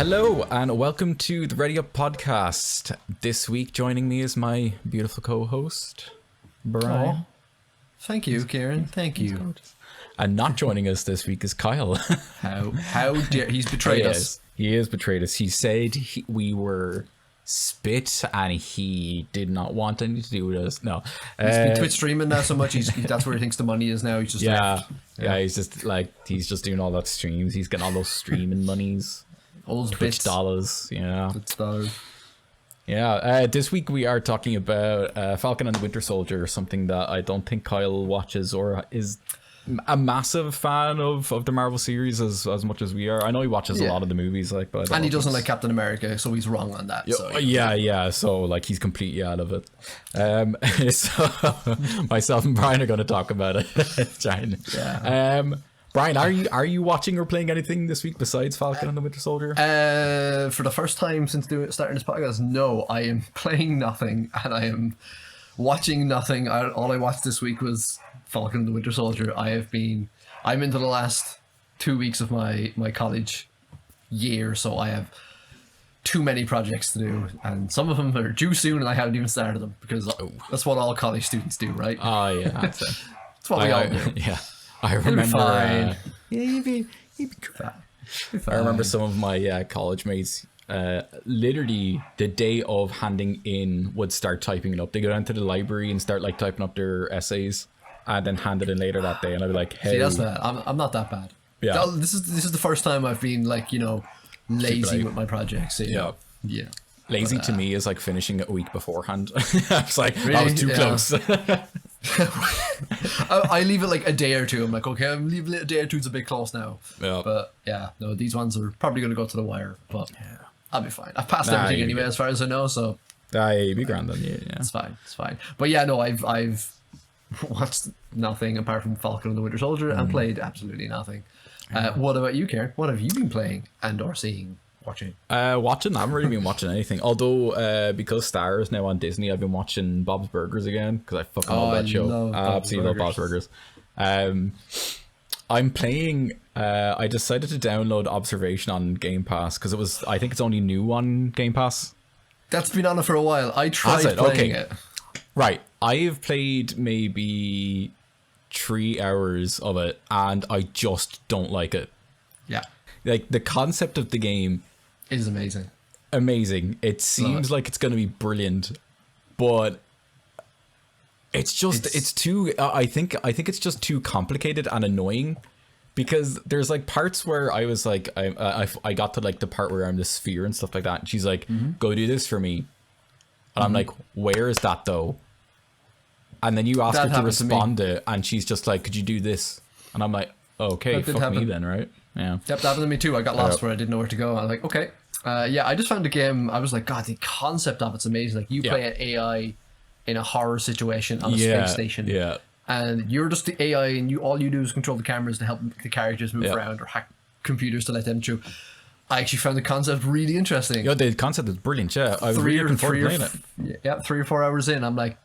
Hello and welcome to the Ready Up podcast. This week joining me is my beautiful co-host, Brian. Oh, thank you, Kieran. Thank you. And not joining us this week is Kyle. How dare he's betrayed us. He has betrayed us. He said we were spit and he did not want anything to do with us. No. He's been Twitch streaming now so much, that's where he thinks the money is now. He's just he's just doing all that streams. He's getting all those streaming monies. All those Twitch bits. dollars, yeah. Twitch dollars. Yeah, this week we are talking about Falcon and the Winter Soldier, something that I don't think Kyle watches or is a massive fan of the Marvel series as much as we are. I know he watches a lot of the movies, like, but and he doesn't like Captain America, so he's wrong on that. So like he's completely out of it. So myself and Brian are going to talk about it. Brian, are you watching or playing anything this week besides Falcon and the Winter Soldier? For the first time since starting this podcast, no, I am playing nothing and I am watching nothing. All I watched this week was Falcon and the Winter Soldier. I'm into the last 2 weeks of my college year, so I have too many projects to do, and some of them are due soon and I haven't even started them because that's what all college students do, right? Oh yeah, that's it. That's what we all do. Yeah. I remember. You'd be fine. I remember some of my college mates. Literally, the day of handing in, would start typing it up. They go down to the library and start like typing up their essays, and then hand it in later that day. And I'd be like, "Hey, see, that's bad. I'm not that bad. Yeah, this is the first time I've been like lazy with my projects. So, yeah. Lazy to me is like finishing a week beforehand. I was like, really? I was too close. I leave it like a day or two. I'm like, okay, I'm leaving it a day or two. It's a bit close now. Yeah. But yeah, no, these ones are probably going to go to the wire. But I'll be fine. I've passed everything anyway, as far as I know. So you'd be grand then. Yeah, it's fine. It's fine. But yeah, no, I've watched nothing apart from Falcon and the Winter Soldier and played absolutely nothing. What about you, Karen? What have you been playing and or seeing? Watching? I haven't really been watching anything. Although, because Star is now on Disney, I've been watching Bob's Burgers again because I fucking love that show. I absolutely love Bob's Burgers. I'm playing. I decided to download Observation on Game Pass because I think it's only new on Game Pass. That's been on it for a while. I tried playing it. Right, I've played maybe 3 hours of it, and I just don't like it. Yeah, like the concept of the game is amazing. It seems like it's going to be brilliant, but it's too. I think it's just too complicated and annoying, because there's like parts where I was like, I got to like the part where I'm the sphere and stuff like that, and she's like, "Go do this for me," and I'm like, "Where is that though?" And then you ask her to respond to it, and she's just like, "Could you do this?" And I'm like, "Okay, fuck me then, right?" Yeah. Yep, that happened to me too. I got lost where I didn't know where to go. I was like, okay. I just found the game. I was like, God, the concept of it's amazing. Like, you play an AI in a horror situation on a space station. Yeah. And you're just the AI, and all you do is control the cameras to help the characters move around or hack computers to let them through. I actually found the concept really interesting. Yeah, the concept is brilliant. Yeah, I was really looking forward to playing it. Yeah, 3 or 4 hours in, I'm like,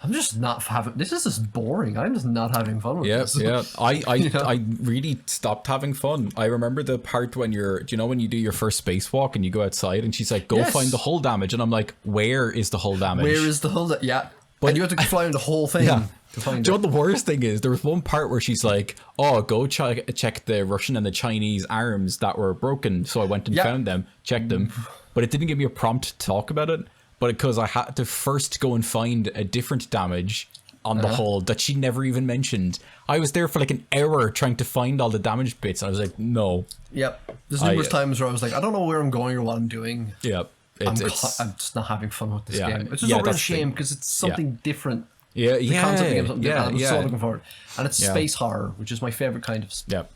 I'm just not having. This is just boring. I'm just not having fun with this. Yeah. I really stopped having fun. I remember the part when when you do your first spacewalk and you go outside and she's like, "Go find the hull damage," and I'm like, "Where is the hull damage? Where is the hull? Yeah." But and you have to fly on the whole thing. Yeah. To find do you know what the worst thing is? There was one part where she's like, "Oh, go check the Russian and the Chinese arms that were broken." So I went and found them, checked them, but it didn't give me a prompt to talk about it. But because I had to first go and find a different damage on the hull that she never even mentioned. I was there for like an hour trying to find all the damaged bits. And I was like, no. Yep. There's numerous times where I was like, I don't know where I'm going or what I'm doing. Yep. I'm just not having fun with this game. It's just a real shame because it's something different. Yeah, the concept of the game is something different. I'm so looking forward. And it's space horror, which is my favorite kind of. Yep.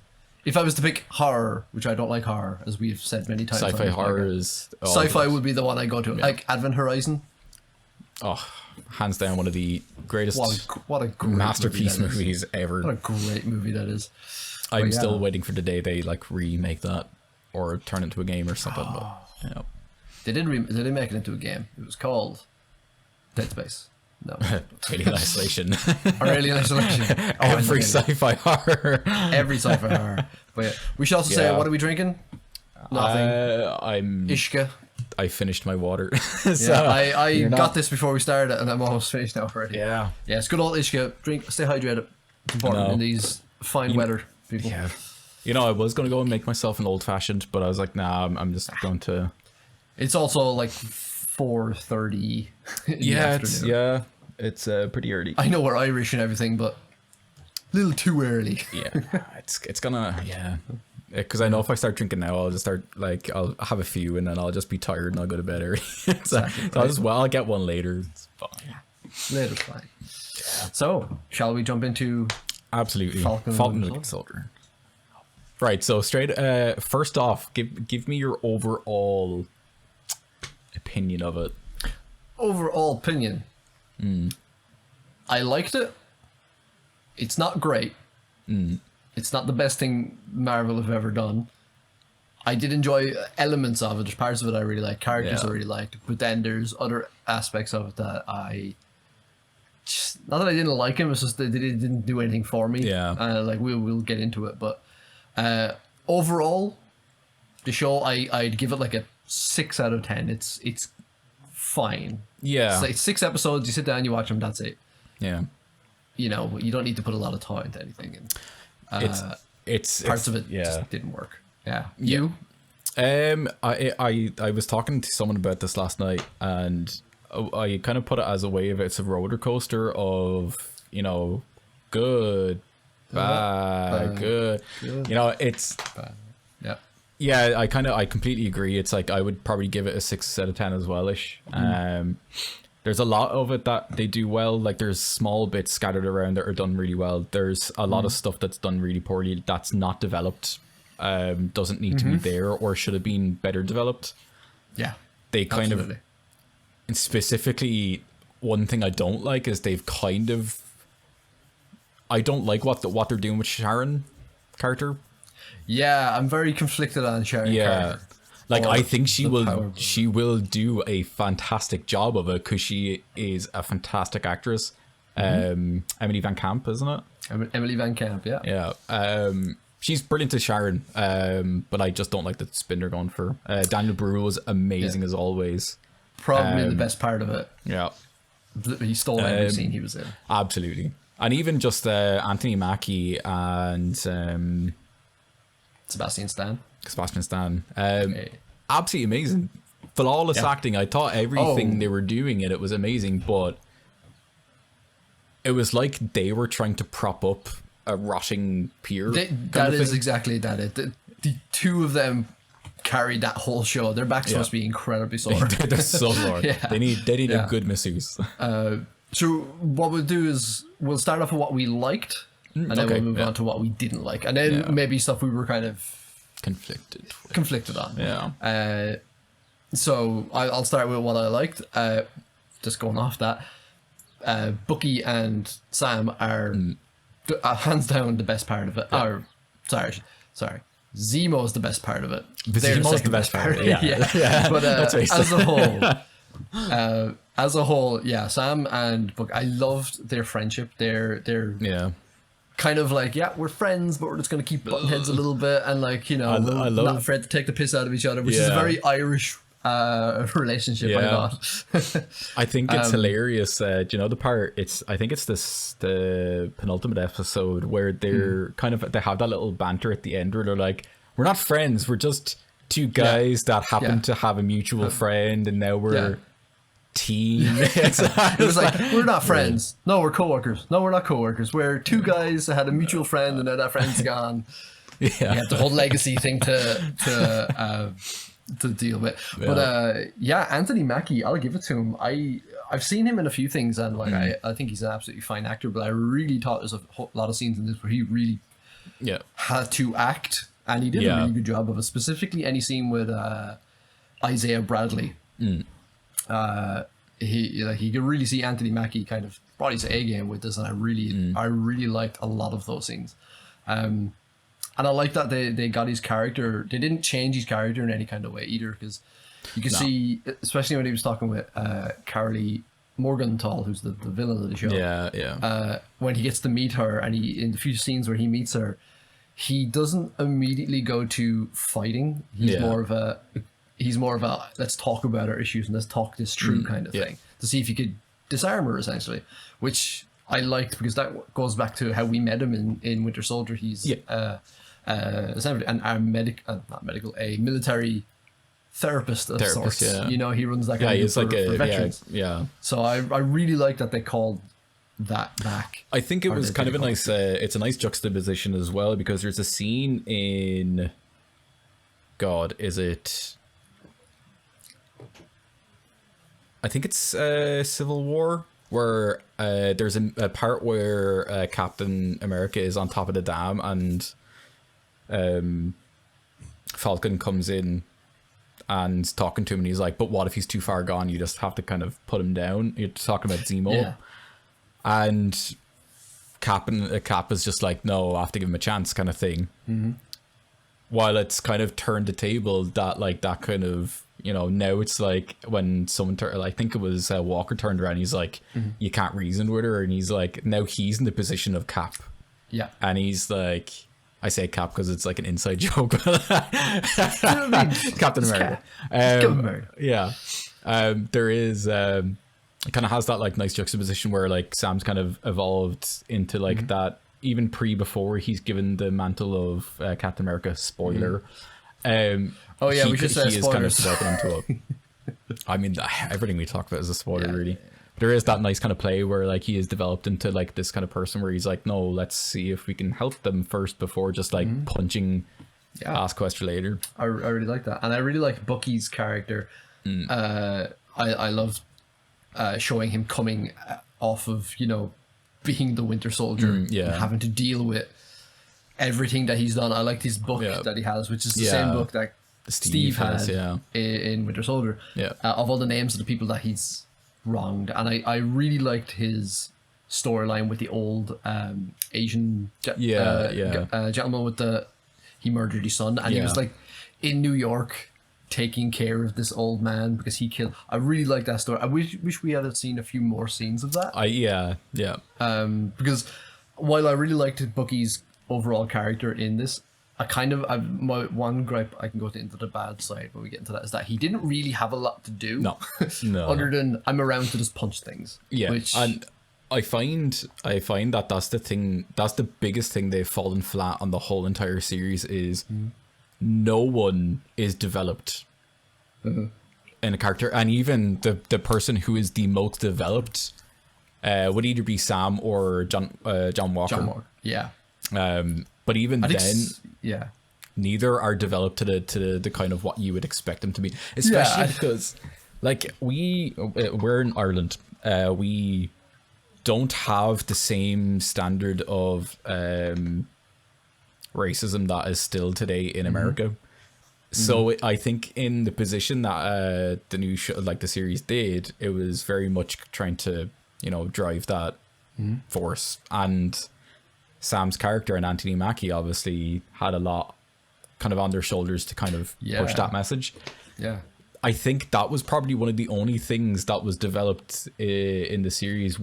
If I was to pick horror, which I don't like horror, as we've said many times. Sci-fi horror is... Sci-fi would be the one I go to. Like Advent Horizon. Oh, hands down one of the greatest what a great masterpiece movies ever. What a great movie that is. I'm still waiting for the day they like remake that or turn it into a game or something. But, They did make it into a game. It was called Dead Space. No. Alien Isolation. Or Alien Isolation. Every sci-fi horror. Every sci-fi horror. But yeah. We should also say, what are we drinking? Nothing. I'm. Ishka. I finished my water. So yeah, I got this before we started, and I'm almost finished now already. Yeah. Yeah, it's good old Ishka. Drink, stay hydrated. It's important in these fine weather, people. Yeah. I was going to go and make myself an old fashioned, but I was like, nah, I'm just going to. It's also like 4:30. It's pretty early. I know we're Irish and everything, but a little too early. Yeah, it's gonna because I know if I start drinking now, I'll just start I'll have a few and then I'll just be tired and I'll go to bed early. I'll get one later. It's fine. Later, fine. So, shall we jump into absolutely Falcon and Winter Soldier? Right. So first off, give me your overall opinion of it. Overall opinion. I liked it. It's not great. It's not the best thing Marvel have ever done. I did enjoy elements of it. There's parts of it I really like, characters I really liked, but then there's other aspects of it that I just, not that I didn't like him, it's just that it didn't do anything for me. We'll get into it, but overall, the show I'd give it like a 6 out of 10. It's fine. Yeah, it's like 6 episodes. You sit down, you watch them. That's it. Yeah. You don't need to put a lot of thought into anything. And, it's parts of it just didn't work. Yeah. You? I was talking to someone about this last night, and I kind of put it as a way of it's a roller coaster of good, bad, good. It's bad. Yeah. Yeah, I completely agree. It's like I would probably give it a 6 out of 10 as well-ish. There's a lot of it that they do well. Like there's small bits scattered around that are done really well. There's a lot of stuff that's done really poorly that's not developed, doesn't need to be there or should have been better developed. Yeah, they kind of, and specifically one thing I don't like is I don't like what they're doing with Sharon character. Yeah, I'm very conflicted on Sharon character. Like I think she will do a fantastic job of it because she is a fantastic actress. Emily Van Camp, isn't it? Emily Van Camp, yeah. Yeah. She's brilliant as Sharon, but I just don't like the spin they're going for. Daniel Bruhl was amazing as always. Probably the best part of it. Yeah. He stole every scene he was in. Absolutely. And even just Anthony Mackie and Sebastian Stan. Absolutely amazing. Flawless acting. I thought everything they were doing it was amazing, but it was like they were trying to prop up a rotting pier. That is exactly that. The two of them carried that whole show. Their backs must be incredibly sore. They're so sore. They need a good masseuse. So what we'll do is we'll start off with what we liked, and then we'll move on to what we didn't like, and then maybe stuff we were kind of conflicted on. Yeah. So I'll start with what I liked. Just going off that, Bucky and Sam are hands down the best part of it. Or sorry, Zemo's the best part of it. Zemo's the best part of it. Yeah. But as a whole, Sam and Bucky, I loved their friendship. They're kind of like, we're friends, but we're just going to keep butting heads a little bit, and like, we're not afraid to take the piss out of each other, which is a very Irish relationship. I thought. I think it's hilarious. Do you know the part? I think it's the penultimate episode where they're they have that little banter at the end where they're like, "We're not friends. We're just two guys that happen to have a mutual friend, and now we're." Team. It was like, we're not friends. No, we're co-workers. No, we're not co-workers. We're two guys that had a mutual friend and now that friend's gone. You have the whole legacy thing to deal with. But Anthony Mackie, I'll give it to him. I've seen him in a few things, and like I think he's an absolutely fine actor, but I really thought there's a lot of scenes in this where he really had to act, and he did a really good job of it. Specifically any scene with Isaiah Bradley. He could really see Anthony Mackie kind of brought his A game with this, and I really liked a lot of those scenes. And I like that they got his character. They didn't change his character in any kind of way either, because you can see, especially when he was talking with Carly Morgenthau, who's the villain of the show. When he gets to meet her, and in the few scenes where he meets her, he doesn't immediately go to fighting. He's more of a let's talk about our issues and let's talk this through kind of thing to see if he could disarm her, essentially, which I liked because that goes back to how we met him in Winter Soldier. He's essentially a military therapist of sorts. Yeah. You know, he runs that kind of for veterans. Yeah. So I really like that they called that back. I think it was kind of a nice it's a nice juxtaposition as well, because there's a scene in I think it's Civil War, where there's a part where Captain America is on top of the dam and Falcon comes in and talking to him, and he's like, but what if he's too far gone? You just have to kind of put him down. You're talking about Zemo. And Cap is just like, no, I have to give him a chance, kind of thing. While it's kind of turned the table that, like, that kind of, you know, now it's like when someone I think it was Walker turned around, he's like, you can't reason with her, and he's like, now he's in the position of Cap. And he's like, I say Cap because it's like an inside joke. Captain America. There is it kind of has that like nice juxtaposition where like Sam's kind of evolved into like that even before he's given the mantle of Captain America. Spoiler. We should say he is kind of developing into I mean, everything we talk about is a spoiler, really. There is that nice kind of play where like he is developed into like this kind of person where he's like, no, let's see if we can help them first before just like punching ask question later. I really like that, and I really like Bucky's character. I loved showing him coming off of, you know, being the Winter Soldier and having to deal with everything that he's done. I liked his book that he has, which is the same book that Steve has in Winter Soldier, of all the names of the people that he's wronged. And I really liked his storyline with the old Asian gentleman with he murdered his son, and he was like in New York taking care of this old man because he killed. I really like that story. I wish we had seen a few more scenes of that. Because while I really liked Bucky's overall character in this, my one gripe, I can go into the bad side when we get into that, is that he didn't really have a lot to do. No. Other than I'm around to just punch things. And I find that that's the thing. That's the biggest thing they've fallen flat on the whole entire series is no one is developed in a character, and even the person who is the most developed would either be Sam or John Walker. But even neither are developed to the kind of what you would expect them to be, especially because like we're in Ireland, we don't have the same standard of racism that is still today in America. So I think in the position that the new show, like the series, did, it was very much trying to, you know, drive that force. And Sam's character and Anthony Mackie obviously had a lot kind of on their shoulders to kind of push that message. I think that was probably one of the only things that was developed in the series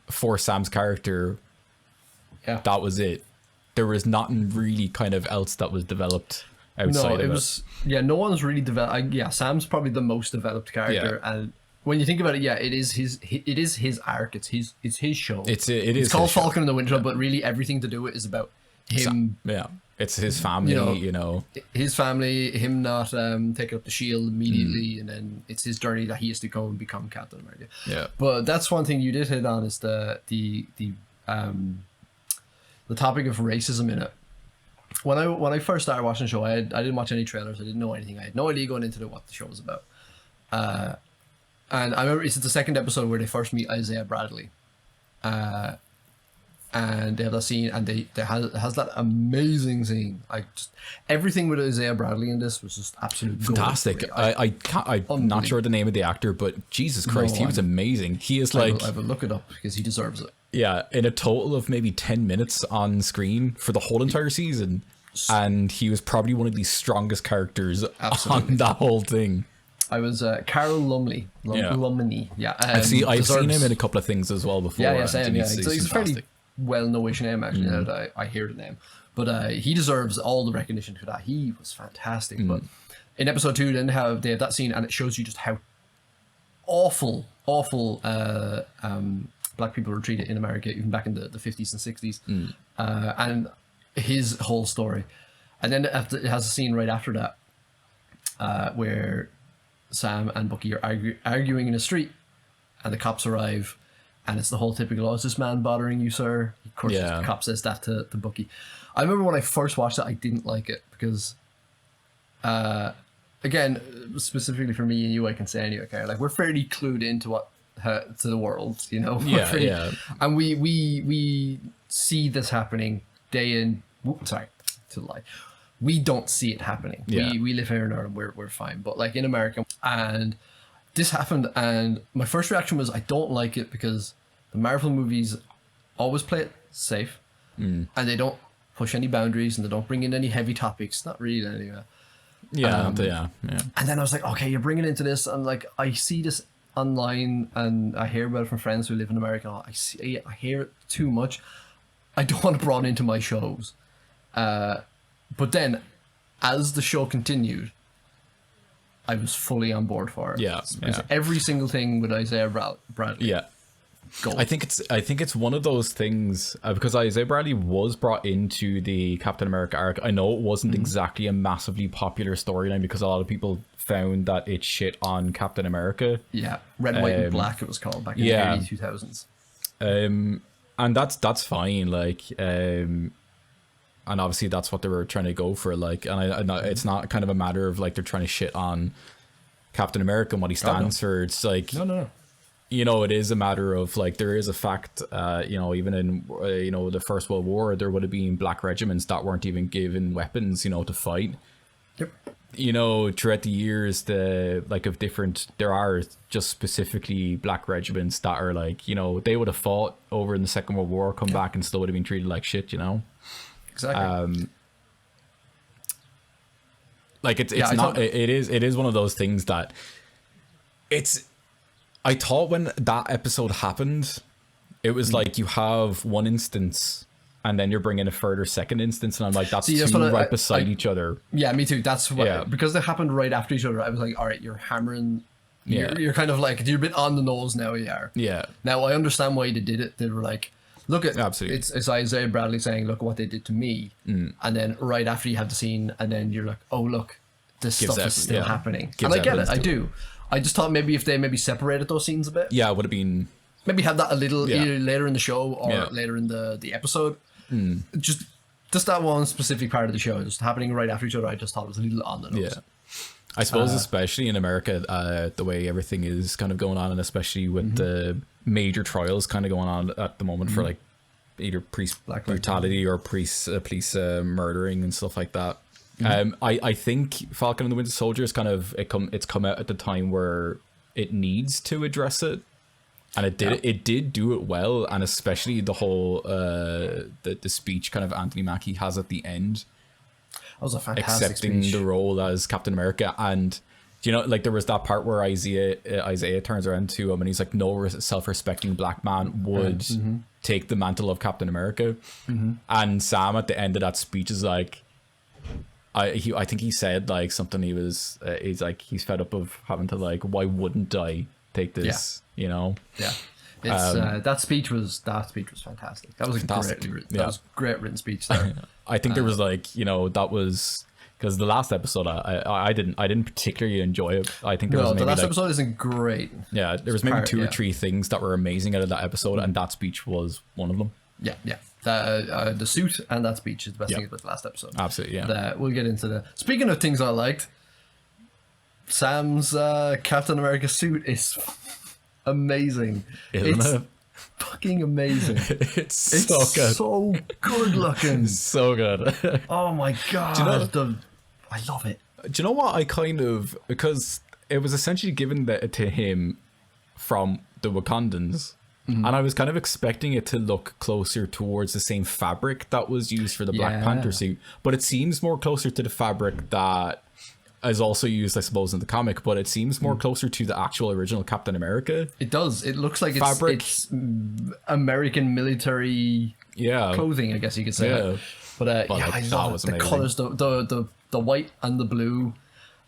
for Sam's character. That was it. There was nothing really kind of else that was developed outside of it. No one's really developed. Sam's probably the most developed character, and when you think about it, it is his arc. It's his show. It's called Falcon and the Winter, but really everything to do with it is about him. It's his family, you know. His family, him not taking up the shield immediately, and then it's his journey that he has to go and become Captain America. But that's one thing you did hit on, is the topic of racism in it. When I first started watching the show, I didn't watch any trailers. I didn't know anything. I had no idea going into what the show was about. And I remember it's the second episode where they first meet Isaiah Bradley. And they have that scene, and it has that amazing scene. Like, just everything with Isaiah Bradley in this was just absolutely fantastic. I'm not sure the name of the actor, but Jesus Christ, he was amazing. He is like, I will look it up because he deserves it. In a total of maybe 10 minutes on screen for the whole entire season, and he was probably one of the strongest characters on that whole thing. I was Carol Lumley. I've seen him in a couple of things as well before. Same. He's a well-knowish name actually. Now that I hear the name, but he deserves all the recognition for that. He was fantastic. But in episode 2, they have that scene, and it shows you just how awful black people were treated in America, even back in the 50s and 60s, and his whole story. And then it has a scene right after that where Sam and Bucky are arguing in a street, and the cops arrive, and it's the whole typical, "Oh, is this man bothering you, sir?" Of course, the cop says that to Bucky. I remember when I first watched it, I didn't like it because, again, specifically for me and you, I can say anyway, okay, like we're fairly clued into to the world, you know. And we see this happening day in. Sorry, to lie. We don't see it happening. We live here in Ireland. We're fine. But like in America, and this happened, and my first reaction was I don't like it because the Marvel movies always play it safe, and they don't push any boundaries, and they don't bring in any heavy topics. Not really anyway. Yeah. And then I was like, okay, you're bringing into this, and like I see this online, and I hear about it from friends who live in America. I hear it too much. I don't want it brought into my shows. But then, as the show continued, I was fully on board for it. Yeah. Every single thing with Isaiah Bradley. Yeah. Gold. I think it's one of those things because Isaiah Bradley was brought into the Captain America arc. I know it wasn't exactly a massively popular storyline because a lot of people found that it shit on Captain America. Yeah, Red, White, and Black it was called back in the early 2000s. And that's fine. Like, and obviously that's what they were trying to go for. Like, and it's not kind of a matter of like they're trying to shit on Captain America and what he stands for. It's like no. You know, it is a matter of like there is a fact. You know, even in the First World War, there would have been black regiments that weren't even given weapons, you know, to fight. Yep. You know, throughout the years, there are just specifically black regiments that are like, you know, they would have fought over in the Second World War, come back and still would have been treated like shit, you know? Exactly. Like it is one of those things that I thought when that episode happened, it was like you have one instance and then you're bringing a further second instance, and I'm like, that's two beside each other. Yeah, me too. That's what because they happened right after each other. I was like, all right, you're hammering. You're kind of like you're a bit on the nose now. You are. Yeah. Now I understand why they did it. They were like, look at absolutely. It's Isaiah Bradley saying, look at what they did to me, and then right after you have the scene, and then you're like, oh look, this stuff is still happening, and I get it. I do. I just thought maybe if they separated those scenes a bit, it would have been maybe have that a little either later in the show or later in the episode. Just that one specific part of the show just happening right after each other. I just thought it was a little on the nose. Yeah, I suppose especially in America, the way everything is kind of going on, and especially with the major trials kind of going on at the moment for like either police brutality or police murdering and stuff like that. I think Falcon and the Winter Soldier is it's come out at the time where it needs to address it, and it did do it well, and especially the whole the speech kind of Anthony Mackie has at the end. That was a fantastic accepting speech. the role as Captain America, and you know, like there was that part where Isaiah turns around to him and he's like, no self-respecting black man would take the mantle of Captain America, and Sam at the end of that speech is like, I think he said like something, he's like he's fed up of having to like, why wouldn't I take this, you know? Yeah. It's that speech was fantastic. That was fantastic. Was a great written speech there. I think there was like, you know, that was because the last episode I didn't particularly enjoy it. I think there was maybe the last episode isn't great. Yeah, there was maybe two or three things that were amazing out of that episode, and that speech was one of them. Yeah. The suit and that speech is the best thing about the last episode. Absolutely, yeah. We'll get into the. Speaking of things I liked, Sam's Captain America suit is amazing. Isn't it? Fucking amazing. It's so good. So good looking. So good. Oh my god. Do you know, I love it. Do you know what because it was essentially given to him from the Wakandans. And I was kind of expecting it to look closer towards the same fabric that was used for the Black Panther suit, but it seems more closer to the fabric that is also used, I suppose, in the comic, but it seems more closer to the actual original Captain America. It does. It looks like fabric. It's American military clothing, I guess you could say. Yeah. But I love it. The colors, the white and the blue,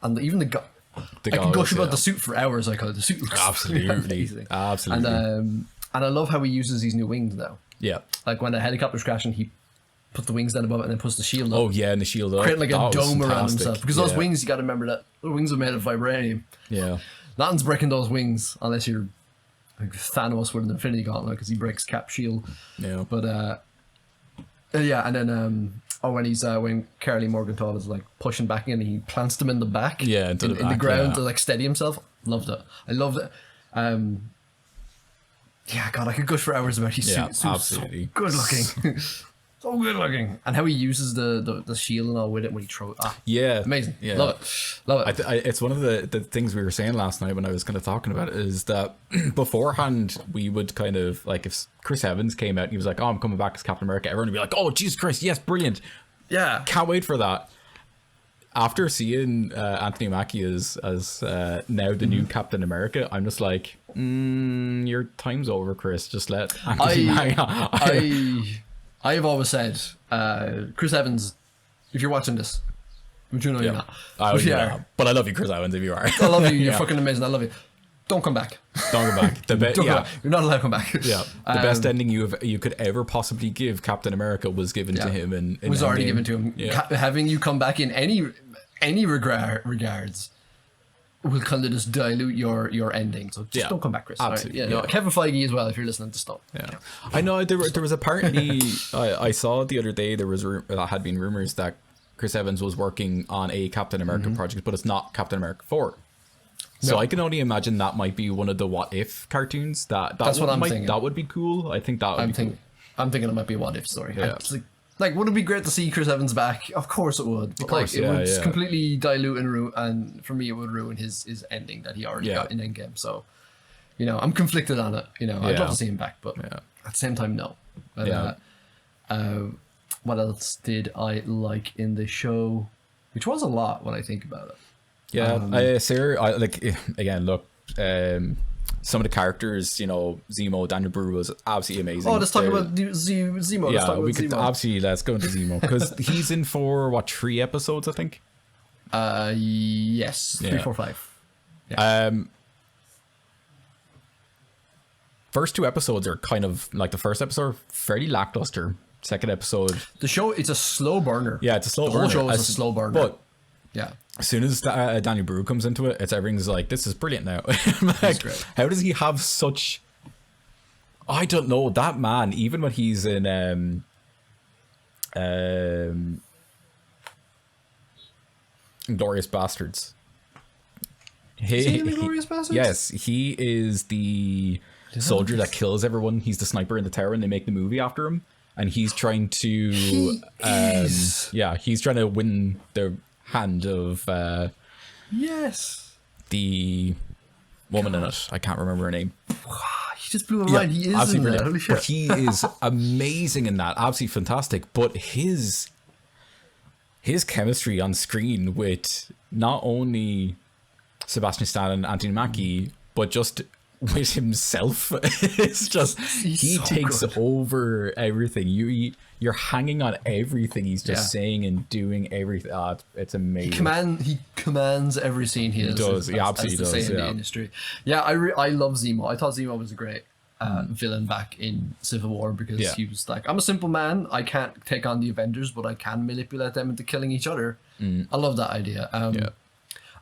and even the I can gush about the suit for hours. The suit looks amazing. Absolutely. And I love how he uses these new wings now. Yeah. Like when the helicopter's crashing, he put the wings down above it and then puts the shield up. Oh yeah, and the shield up. Create like a dome around himself. Because those wings, you got to remember that the wings are made of vibranium. Yeah. Nothing's breaking those wings unless you're like Thanos with an Infinity Gauntlet, because he breaks Cap's shield. Yeah. But and then when Carly Morgenthau is like pushing back in, and he plants them in the back. Yeah, in the ground to like steady himself. Loved it. I loved it. God, I could gush for hours about his suit. Absolutely. So good looking. So good looking. And how he uses the shield and all with it when he throws it. Amazing. Yeah. Love it. It's one of the things we were saying last night when I was kind of talking about it, is that beforehand we would kind of like, if Chris Evans came out and he was like, oh, I'm coming back as Captain America, everyone would be like, oh, Jesus Christ, yes, brilliant. Yeah. Can't wait for that. After seeing Anthony Mackie as now the new Captain America, I'm just like, your time's over, Chris. Just let Anthony Mackie. I've always said, Chris Evans, if you're watching this, which you know you're not. But I love you, Chris Evans, if you are. I love you. You're fucking amazing. I love you. Don't come back. Don't come back. Come back. You're not allowed to come back. Yeah. The best ending you could ever possibly give Captain America was given to him. And it was already given to him. Yeah. Having you come back in any regards will kind of just dilute your ending. So just don't come back, Chris. Absolutely. Right? Kevin Feige as well, if you're listening to stuff. Yeah. I know there was apparently I saw the other day there had been rumors that Chris Evans was working on a Captain America project, but it's not Captain America 4. So I can only imagine that might be one of the What If cartoons. That's what I'm thinking. That would be cool. I think that would be cool. I'm thinking it might be a What If story. Yeah. Like, would it be great to see Chris Evans back? Of course it would. But it would completely dilute and for me it would ruin his ending that he already got in Endgame. So, I'm conflicted on it. I'd love to see him back, but at the same time, no. But, what else did I like in the show? Which was a lot when I think about it. Yeah, Sarah, again, look, some of the characters, Zemo, Daniel Brewer was absolutely amazing. Oh, let's talk about Zemo. Let's go into Zemo, because he's in for 3 episodes, I think. Yes, 3, 4, 5. Yeah. First 2 episodes are kind of like the first episode, fairly lackluster. Second episode, the show, it's a slow burner. Yeah, it's a slow burner. The whole show is a slow burner. But as soon as Daniel Brewer comes into it, everything's like, this is brilliant now. Like, great. How does he have such? I don't know, that man. Even when he's in Glorious Bastards. Is he in the Glorious Bastards? Yes, he is the soldier that kills everyone. He's the sniper in the tower, and they make the movie after him. And he's trying to, he's trying to win the hand of, the woman in it. I can't remember her name. He just blew my mind. He is in that. Holy shit. But he is amazing in that. Absolutely fantastic. But his chemistry on screen with not only Sebastian Stan and Anthony Mackie, but just with himself, it's just he so takes good. Over everything. You're hanging on everything he's just saying and doing everything. It's amazing. He commands every scene he is. He does. He absolutely does. In the industry. Yeah, I love Zemo. I thought Zemo was a great villain back in Civil War, because he was like, I'm a simple man. I can't take on the Avengers, but I can manipulate them into killing each other. I love that idea. And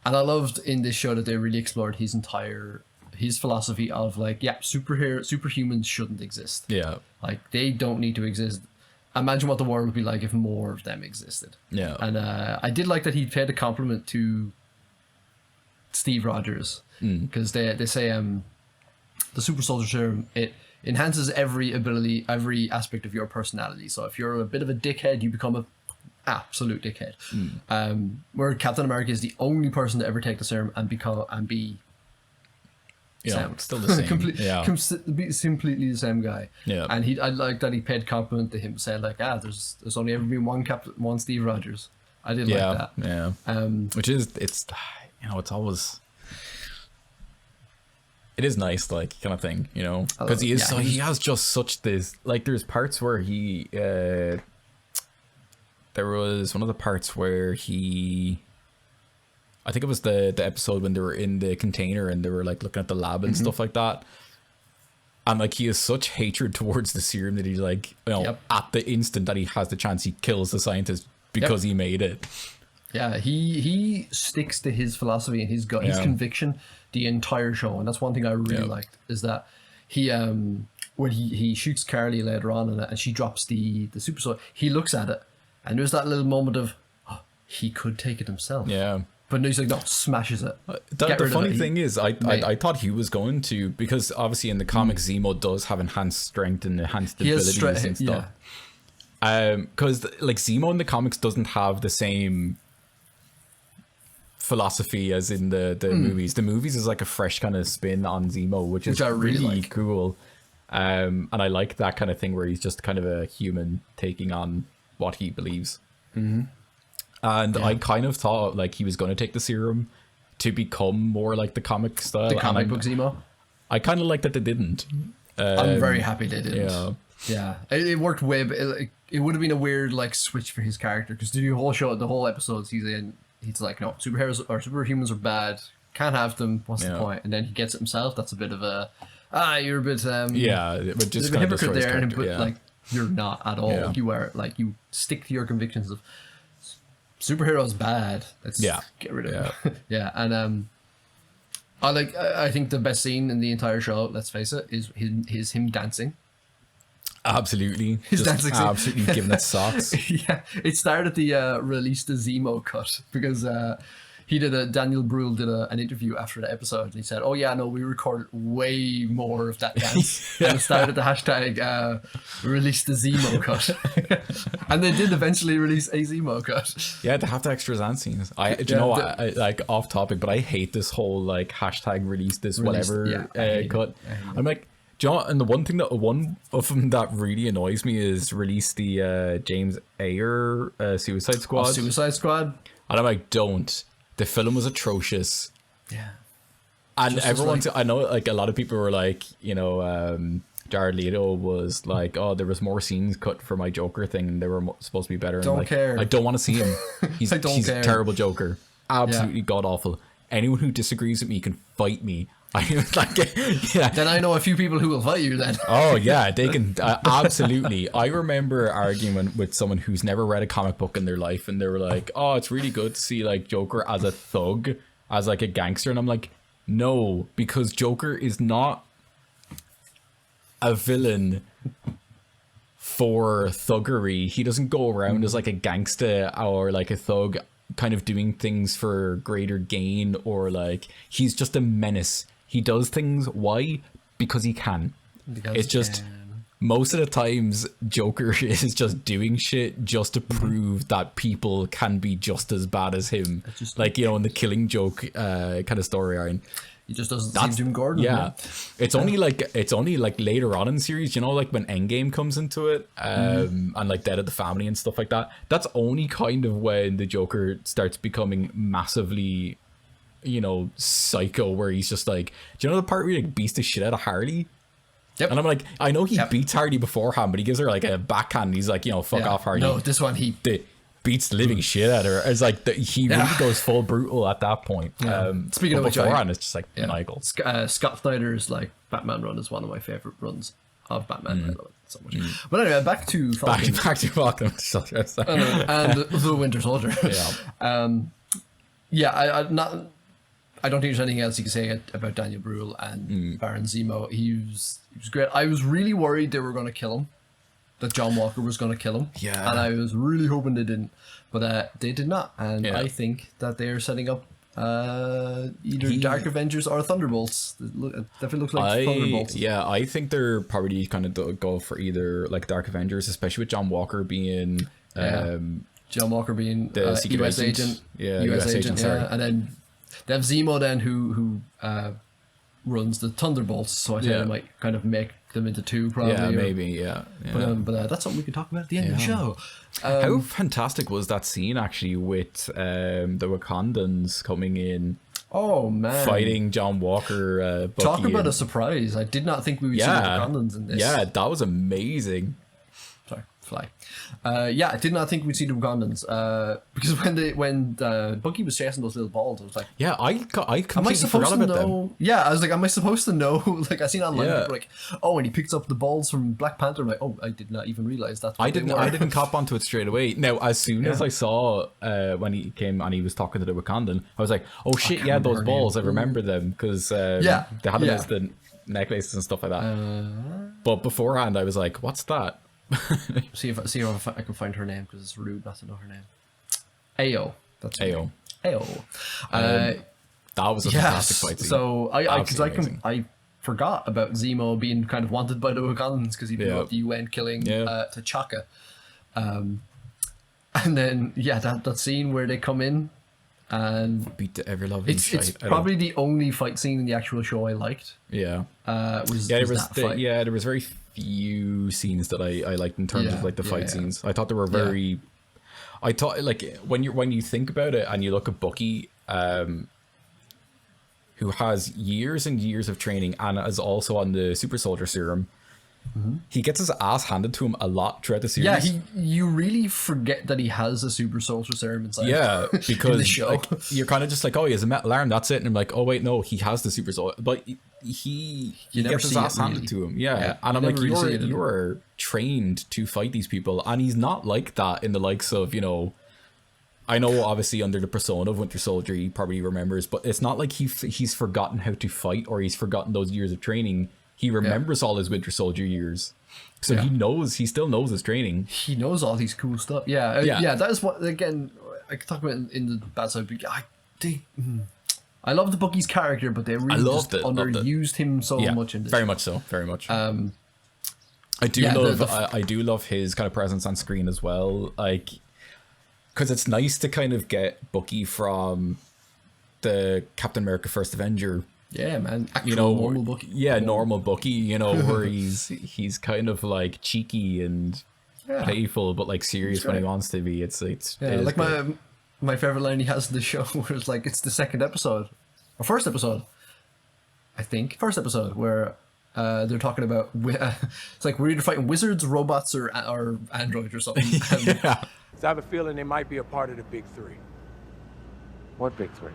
I loved in this show that they really explored his philosophy of like, superhumans shouldn't exist. Yeah. Like, they don't need to exist. Imagine what the world would be like if more of them existed. Yeah. And I did like that he paid a compliment to Steve Rogers, because they say the super soldier serum, it enhances every ability, every aspect of your personality. So if you're a bit of a dickhead, you become a absolute dickhead. Where Captain America is the only person to ever take the serum and be still the same. Completely the same guy. Yeah. And I like that he paid compliment to him, saying like, there's only ever been one Steve Rogers. I did like that. Yeah. Which is, it's always, it is nice, like, kind of thing, you know, because he is he has just such this, like, there's parts where he there was one of the parts where I think it was the episode when they were in the container and they were like looking at the lab and stuff like that, and like he has such hatred towards the serum that he's like, you know, at the instant that he has the chance, he kills the scientist because he made it. Yeah, he sticks to his philosophy and his conviction the entire show, and that's one thing I really liked, is that he when he shoots Carly later on and she drops the super sword, he looks at it and there's that little moment of, oh, he could take it himself. Yeah. But no, he's like, no, smashes it. The funny thing is, I thought he was going to, because obviously in the comics, Zemo does have enhanced strength and enhanced abilities and stuff. Because like Zemo in the comics doesn't have the same philosophy as in the movies. The movies is like a fresh kind of spin on Zemo, which is really cool. And I like that kind of thing where he's just kind of a human taking on what he believes. And I kind of thought like he was going to take the serum to become more like the comic style. The comic book Zemo? I kind of like that they didn't. I'm very happy they didn't. Yeah. It worked way, it would have been a weird like switch for his character, because the whole show, the whole episodes he's in, he's like, no, superheroes or superhumans are bad. Can't have them. What's the point? And then he gets it himself. That's a bit of a, you're a bit, but just a hypocrite there. But like, you're not at all. You are like, you stick to your convictions of, superheroes bad. Let's get rid of it. And I think the best scene in the entire show, let's face it, is him dancing. Absolutely. His dancing scene. Absolutely giving it socks. It started the release the Zemo cut, because Daniel Brühl did an interview after the episode, and he said, oh yeah, no, we recorded way more of that dance. And it started the hashtag release the Zemo cut. And they did eventually release a Zemo cut. Yeah, they have the extra dance scenes. I like off topic, but I hate this whole like hashtag release this whatever cut. I'm like, do you know, and the one of them that really annoys me is release the James Ayer Suicide Squad. Suicide Squad? And I'm like, don't. The film was atrocious. Yeah. And everyone, I know like a lot of people were like, you know, Jared Leto was like, oh, there was more scenes cut for my Joker thing. They were supposed to be better. Don't care. I don't want to see him. He's a terrible Joker. Absolutely god awful. Anyone who disagrees with me can fight me. I was like, Then I know a few people who will fight you then. Oh yeah, they can absolutely. I remember arguing with someone who's never read a comic book in their life, and they were like, "Oh, it's really good to see like Joker as a thug, as like a gangster," and I'm like, "No, because Joker is not a villain for thuggery. He doesn't go around as like a gangster or like a thug, kind of doing things for greater gain, or like he's just a menace. He does things, why? Because he can. It's just most of the times Joker is just doing shit just to prove that people can be just as bad as him. Just like, you know, in the Killing Joke kind of storyline. He just doesn't see Jim Gordon. Yeah. It's only like later on in the series, you know, like when Endgame comes into it, and like Dead of the Family and stuff like that. That's only kind of when the Joker starts becoming massively, you know, psycho, where he's just like, do you know the part where he like beats the shit out of Harley? Yep. And I'm like, I know he beats Harley beforehand, but he gives her like a backhand. He's like, you know, fuck off, Harley. No, this one he beats the living shit out of her. It's like he really goes full brutal at that point. Speaking of which, beforehand, it's just like maniacal. Scott Snyder's like Batman run is one of my favorite runs of Batman. I love it so much. But anyway, back to Falcon. Back to Falcon and the Winter Soldier. I don't think there's anything else you can say about Daniel Brühl and Baron Zemo. He was great. I was really worried they were going to kill him, that John Walker was going to kill him. Yeah. And I was really hoping they didn't. But they did not. And I think that they're setting up either Dark Avengers or Thunderbolts. It definitely looks like Thunderbolts. Yeah, I think they're probably kind of go for either like Dark Avengers, especially with John Walker being... John Walker being the secret US agent. Yeah, US agent, sorry. And then they have Zemo then who runs the Thunderbolts, so I think I might kind of make them into two probably. Yeah, maybe, But that's something we can talk about at the end of the show. How fantastic was that scene actually with the Wakandans coming in Oh man, fighting John Walker. Bucky talk about a surprise! I did not think we would see the Wakandans in this. Yeah, that was amazing. Sorry, fly. Yeah, I did not think we'd see the Wakandans. Because when Bucky was chasing those little balls, I was like, yeah, I am I completely supposed forgot to about know? them. Yeah, I was like, am I supposed to know? Like, I seen online Yeah. people like, oh, and he picks up the balls from Black Panther. I'm like, oh, I did not even realize that's what I they didn't. were. I didn't cop onto it straight away. Now, as soon as I saw when he came and he was talking to the Wakandan, I was like, "Oh shit, yeah, remember those her balls! name. I remember them because Yeah, they had them yeah. as the necklaces and stuff like that." But beforehand, I was like, "What's that?" See if I can find her name because it's rude not to know her name. Ao. That's her Ao. name. Ao. That was a fantastic fight scene. So Absolutely amazing. I forgot about Zemo being kind of wanted by the Wakandans because he blew Yeah. up the UN killing Yeah. T'Chaka. And then that scene where they come in and beat the ever loving it's shite. probably the only fight scene in the actual show I liked. Yeah. Was There was was that fight. there was very few scenes that I liked in terms of like the fight scenes. I thought they were very. I thought like when you think about it and you look at Bucky, who has years and years of training and is also on the super soldier serum, he gets his ass handed to him a lot throughout the series. Yeah, you really forget that he has a super soldier serum inside. Yeah, in the because show. like, you're kind of just like, oh, he has a metal arm, that's it. And I'm like, oh wait, no, he has the super soldier. But he never gets his see it, ass handed really. to him. Yeah, Yeah, and I'm you like, never really see it in you're trained to fight these people, and he's not like that in the likes of, you know. I know, obviously, under the persona of Winter Soldier, he probably remembers, but it's not like he's forgotten how to fight or he's forgotten those years of training. He remembers all his Winter Soldier years, so he still knows his training. He knows all these cool stuff. Yeah. That is what, again, I could talk about in the bad side, but I love the Bucky's character, but they really just underused him so much in this. Very much so, very much. I do love his kind of presence on screen as well, like, because it's nice to kind of get Bucky from the Captain America First Avenger. Yeah, man. Actual, normal Bucky. Yeah, normal Bucky, where he's kind of like cheeky and playful, but like serious when he wants to be. It's like my favorite line he has in the show where it's like, it's the second episode or first episode, I think, where they're talking about it's like, we're either fighting wizards, robots, or androids or something. So I have a feeling they might be a part of the big three. What big three?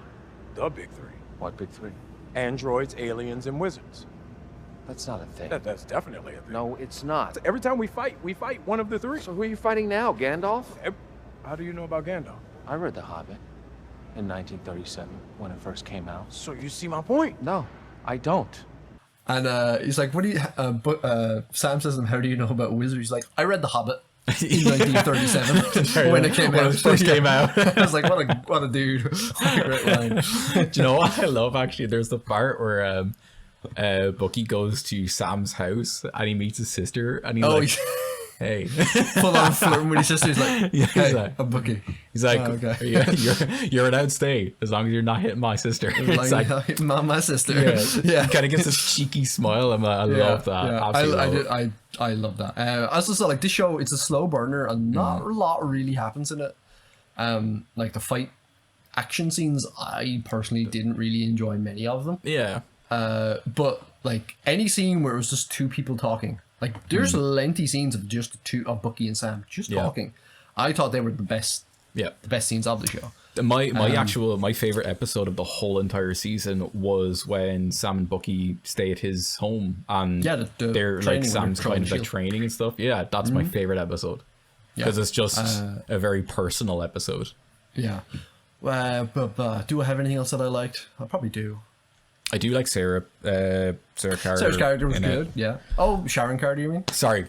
The big three. What big three? Androids, aliens, and wizards. That's not a thing. That's definitely a thing. No, it's not. Every time we fight one of the three. So who are you fighting now, Gandalf? How do you know about Gandalf? I read The Hobbit in 1937 when it first came out. So you see my point? No, I don't. And he's like, what do you... Sam says to him, how do you know about wizards? He's like, I read The Hobbit in 1937 when it first came out. I was like, what a dude. What a great line. Do you know what I love, actually? There's the part where Bucky goes to Sam's house and he meets his sister and he's hey. Full on flirting with his sister. He's like, hey, I'm Bucky. He's like, okay. you're allowed to stay as long as you're not hitting my sister. It's like, my sister. Yeah. Kind of gets this cheeky smile. I love that. Yeah. Absolutely. I love that. I also saw, like, this show, it's a slow burner and not a lot really happens in it. Like the fight action scenes, I personally didn't really enjoy many of them. Yeah. But like any scene where it was just two people talking, like there's lengthy scenes of just of Bucky and Sam just talking. I thought they were the best scenes of the show. My favorite episode of the whole entire season was when Sam and Bucky stay at his home and they're like Sam's kind of like training and stuff. Yeah, that's my favorite episode because it's just a very personal episode. Yeah. But do I have anything else that I liked? I probably do. I do like Sarah Carter. Sarah's character was good. Yeah. Oh, Sharon Carter, you mean? Sorry.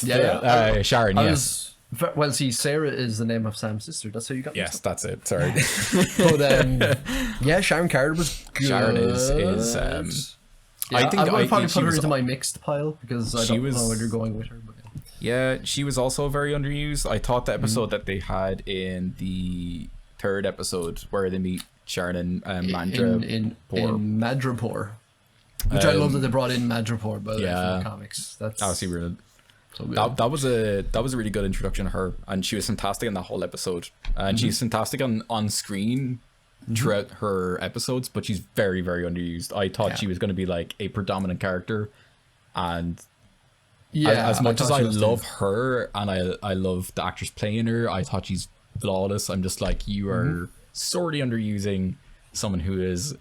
Yeah. Sharon. Yes. Well, see, Sarah is the name of Sam's sister. That's how you got me. Yes, that's it. Sorry. But Sharon Carter was good. Sharon is I think I would probably put her into my mixed pile because I don't know where you're going with her. But yeah, she was also very underused. I thought the episode that they had in the third episode where they meet Sharon and Mandrapore. In Madripoor, which I love that they brought in Madripoor, but from the comics. That's obviously brilliant. So that was a really good introduction to her, and she was fantastic in that whole episode. And she's fantastic on screen throughout her episodes, but she's very, very underused. I thought she was going to be like a predominant character, and as much as I love her and I love the actress playing her, I thought she's flawless. I'm just like, you are sorely underusing someone who is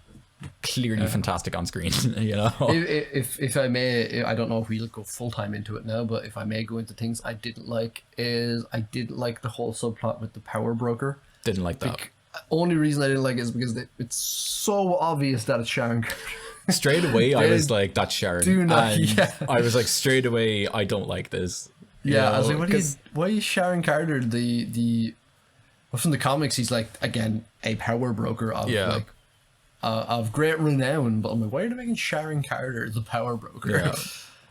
clearly fantastic on screen. You know, if I may, I don't know if we'll go full time into it now, but if I may go into things I didn't like, is I didn't like the whole subplot with the power broker. Didn't like that. Only reason I didn't like it is because it's so obvious that it's Sharon Carter. Straight away, I was like, "That's Sharon." I was like, straight away, I don't like this. Yeah, I was like, why is Sharon Carter well, from the comics, he's like, again, a power broker of great renown, but I'm like, why are they making Sharon Carter the power broker? Yeah.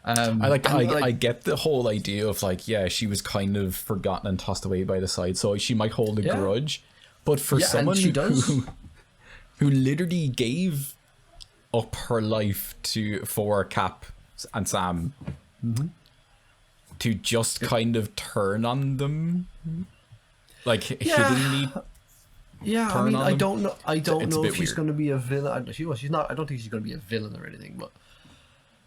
I get the whole idea of like, yeah, she was kind of forgotten and tossed away by the side, so she might hold a grudge, but for someone who literally gave up her life for Cap and Sam to just kind of turn on them, like hiddenly. Yeah, I mean, I don't know if she's weird. going to be a villain. She's not. I don't think she's going to be a villain or anything. But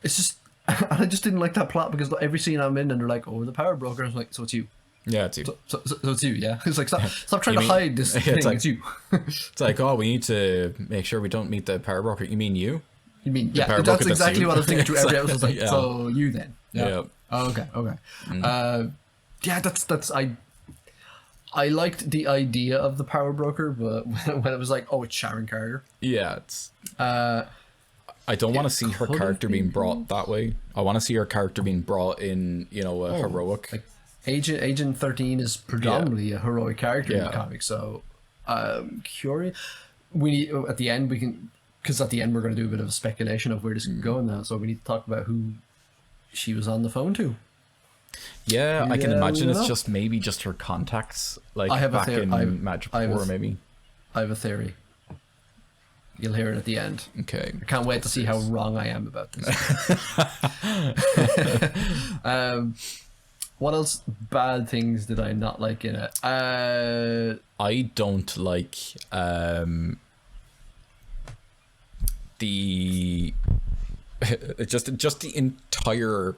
it's just, I just didn't like that plot because every scene I'm in, and they're like, "Oh, the power broker." I was like, "So it's you." Yeah, it's you. So it's you. Yeah, it's like stop trying to hide this thing. It's you. It's like, oh, we need to make sure we don't meet the power broker. You mean you? You mean that's exactly what I was thinking through every episode. Like, so you then? Yeah. Oh, okay. Yeah, that's I liked the idea of the power broker, but when it was like, oh, it's Sharon Carter. Yeah, it's. I don't want to see her character being brought that way. I want to see her character being brought in, a heroic. Like Agent 13 is predominantly a heroic character in the comic, so curious. At the end we're going to do a bit of a speculation of where this can go now. So we need to talk about who she was on the phone to. Yeah, I can imagine it's just maybe just her contacts, like back in Magic 4, maybe. I have a theory. You'll hear it at the end. Okay. I can't wait to see how wrong I am about this. What else bad things did I not like in it? I don't like the just the entire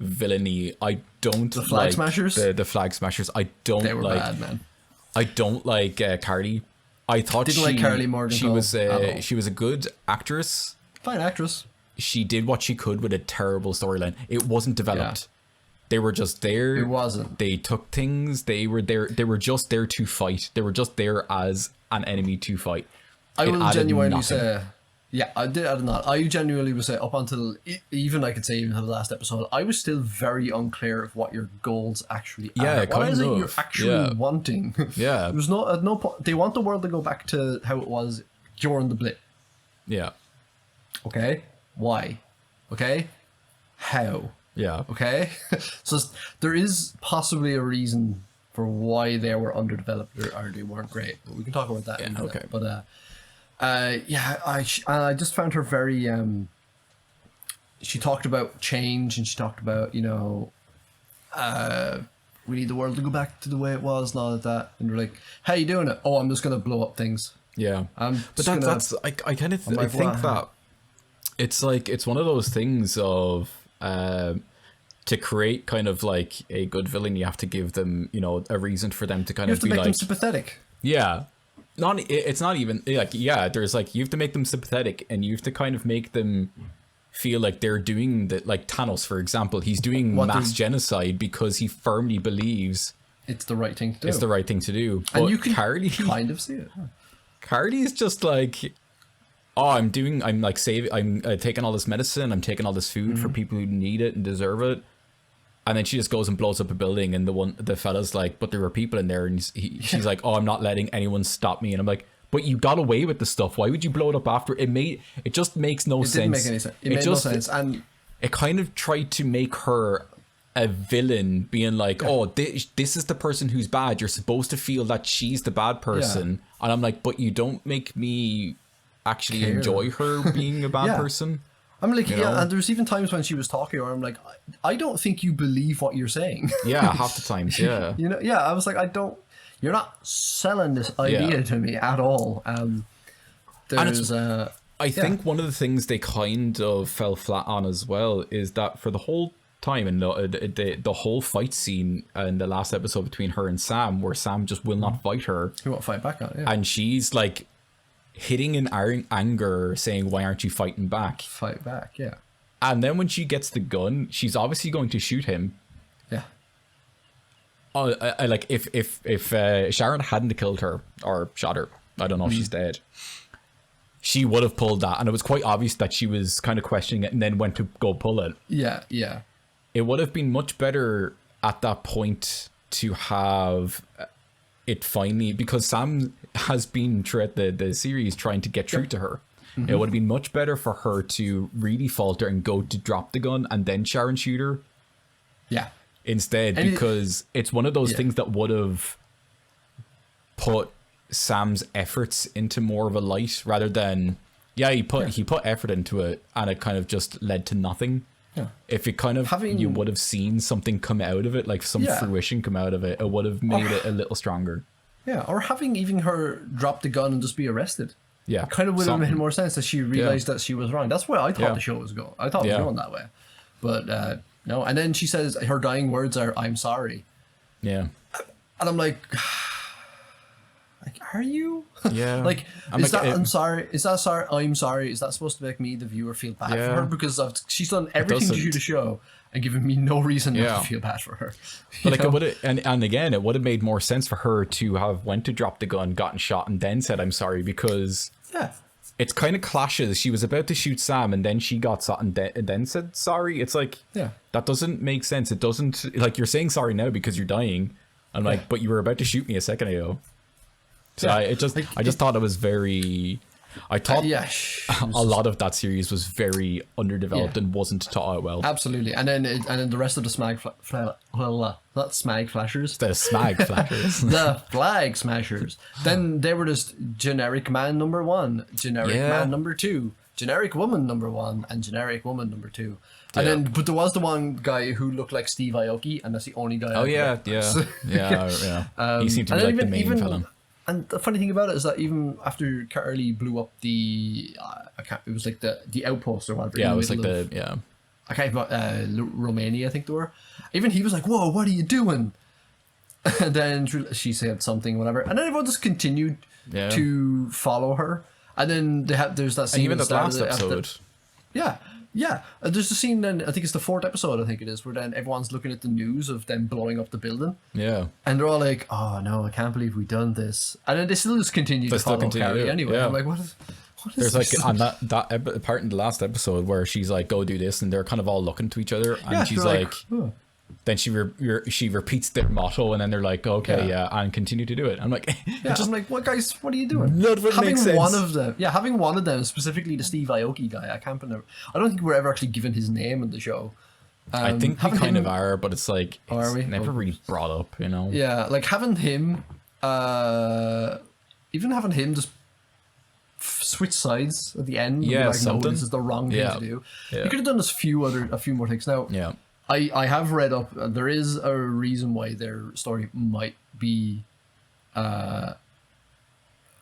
villainy. I don't the flag smashers. The flag smashers. I don't they were like. Bad, man. I don't like Carly. I thought didn't like Carly Morgan. She was a good actress. Fine actress. She did what she could with a terrible storyline. It wasn't developed. Yeah. They were just there. It wasn't. They took things. They were there. They were just there to fight. They were just there as an enemy to fight. I will genuinely say, yeah, I did add that. I genuinely would say up until even I could say even the last episode, I was still very unclear of what your goals actually are. Yeah, what is it you're actually wanting? Yeah, there's no point. They want the world to go back to how it was during the blip. Yeah. Okay. Why? Okay. How? Yeah. Okay. So there is possibly a reason for why they were underdeveloped or they weren't great. But we can talk about that in a minute. Okay. But yeah, I just found her very. She talked about change and she talked about we need the world to go back to the way it was and all of that. And we're like, how you doing it? Oh, I'm just gonna blow up things. Yeah. But that's I kind of I think that it's like it's one of those things of. To create kind of like a good villain, you have to give them, a reason for them to kind of be like. You have to make them sympathetic. Yeah, it's not even like there's like you have to make them sympathetic, and you have to kind of make them feel like they're doing the like Thanos, for example. He's doing mass genocide because he firmly believes it's the right thing to do. It's the right thing to do. But and you can Carly kind of see it. Carly is just like. Oh, I'm taking all this medicine, I'm taking all this food for people who need it and deserve it. And then she just goes and blows up a building, and the fella's like, but there were people in there, and she's like, oh, I'm not letting anyone stop me. And I'm like, but you got away with the stuff. Why would you blow it up after? It just makes no sense. It didn't make any sense. It made no sense. And it kind of tried to make her a villain, being like, oh, this is the person who's bad. You're supposed to feel that she's the bad person. Yeah. And I'm like, but you don't make me actually enjoy her being a bad person. I'm like, and there's even times when she was talking where I'm like, I don't think you believe what you're saying. Yeah, half the times, yeah. I was like, you're not selling this idea to me at all. There's I think one of the things they kind of fell flat on as well is that for the whole time and the whole fight scene in the last episode between her and Sam, where Sam just will not fight her, he won't fight back on it. Yeah. and she's like hitting in anger, saying, "Why aren't you fighting back?" Fight back, yeah. And then when she gets the gun, she's obviously going to shoot him. Yeah. I like if Sharon hadn't killed her or shot her, I don't know if she's dead. She would have pulled that, and it was quite obvious that she was kind of questioning it and then went to go pull it. Yeah, yeah. It would have been much better at that point to have it finally, because Sam has been throughout the series trying to get through to her. It would have been much better for her to really falter and go to drop the gun and then Sharon shoot her. Yeah. Instead, because it's one of those things that would have put Sam's efforts into more of a light, rather than he put effort into it and it kind of just led to nothing. Yeah. If it kind of you would have seen something come out of it, like some fruition come out of it, it would have made it a little stronger. Yeah, or having even her drop the gun and just be arrested. Yeah, it kind of would have made more sense that she realized that she was wrong. That's where I thought the show was going. I thought it was going that way, but no. And then she says her dying words are "I'm sorry." Yeah, and I'm like, are you? Yeah. Like, I'm sorry? Is that sorry? I'm sorry. Is that supposed to make me, the viewer, feel bad for her? Because she's done everything to shoot a show and given me no reason not to feel bad for her. But like, it would have, and again, it would have made more sense for her to have went to drop the gun, gotten shot, and then said, "I'm sorry," because it's kind of clashes. She was about to shoot Sam, and then she got shot, and then said sorry. It's like, that doesn't make sense. It doesn't, like, you're saying sorry now because you're dying. I'm like, but you were about to shoot me a second ago. So I just thought it was very. I thought a lot of that series was very underdeveloped and wasn't taught out well. Absolutely, and then the rest of the not smag flashers, the smag flashers, the flag smashers. Then they were just generic man number 1, generic man number 2, generic woman number 1, and generic woman number 2. And then, but there was the one guy who looked like Steve Aoki, and that's the only guy. He seemed to be like the main villain. And the funny thing about it is that even after Carly blew up it was like the outpost or whatever. Yeah, it was like I can't remember, Romania, I think they were. Even he was like, "Whoa, what are you doing?" And then she said something, whatever. And then everyone just continued to follow her. And then there's that scene. And even the last episode. Yeah, there's a scene then, I think it's the 4th episode, I think it is, where then everyone's looking at the news of them blowing up the building. Yeah. And they're all like, "Oh no, I can't believe we've done this." And then they still just continue to follow Carrie anyway. Yeah. I'm like, what is there's this? Like on that part in the last episode where she's like, "Go do this," and they're kind of all looking to each other, and she's like then she repeats their motto, and then they're like, "Okay, and continue to do it." I'm like, I'm like, "What, guys? What are you doing?" None of it makes sense. Having one of them, specifically the Steve Aoki guy, I don't think we're ever actually given his name in the show. I think we kind of are, but it's like never really brought up, you know? Yeah, like having him, even having him just switch sides at the end. Yeah, like, no, this is the wrong thing to do. Yeah. You could have done a few more things. Now, I have read up. There is a reason why their story might be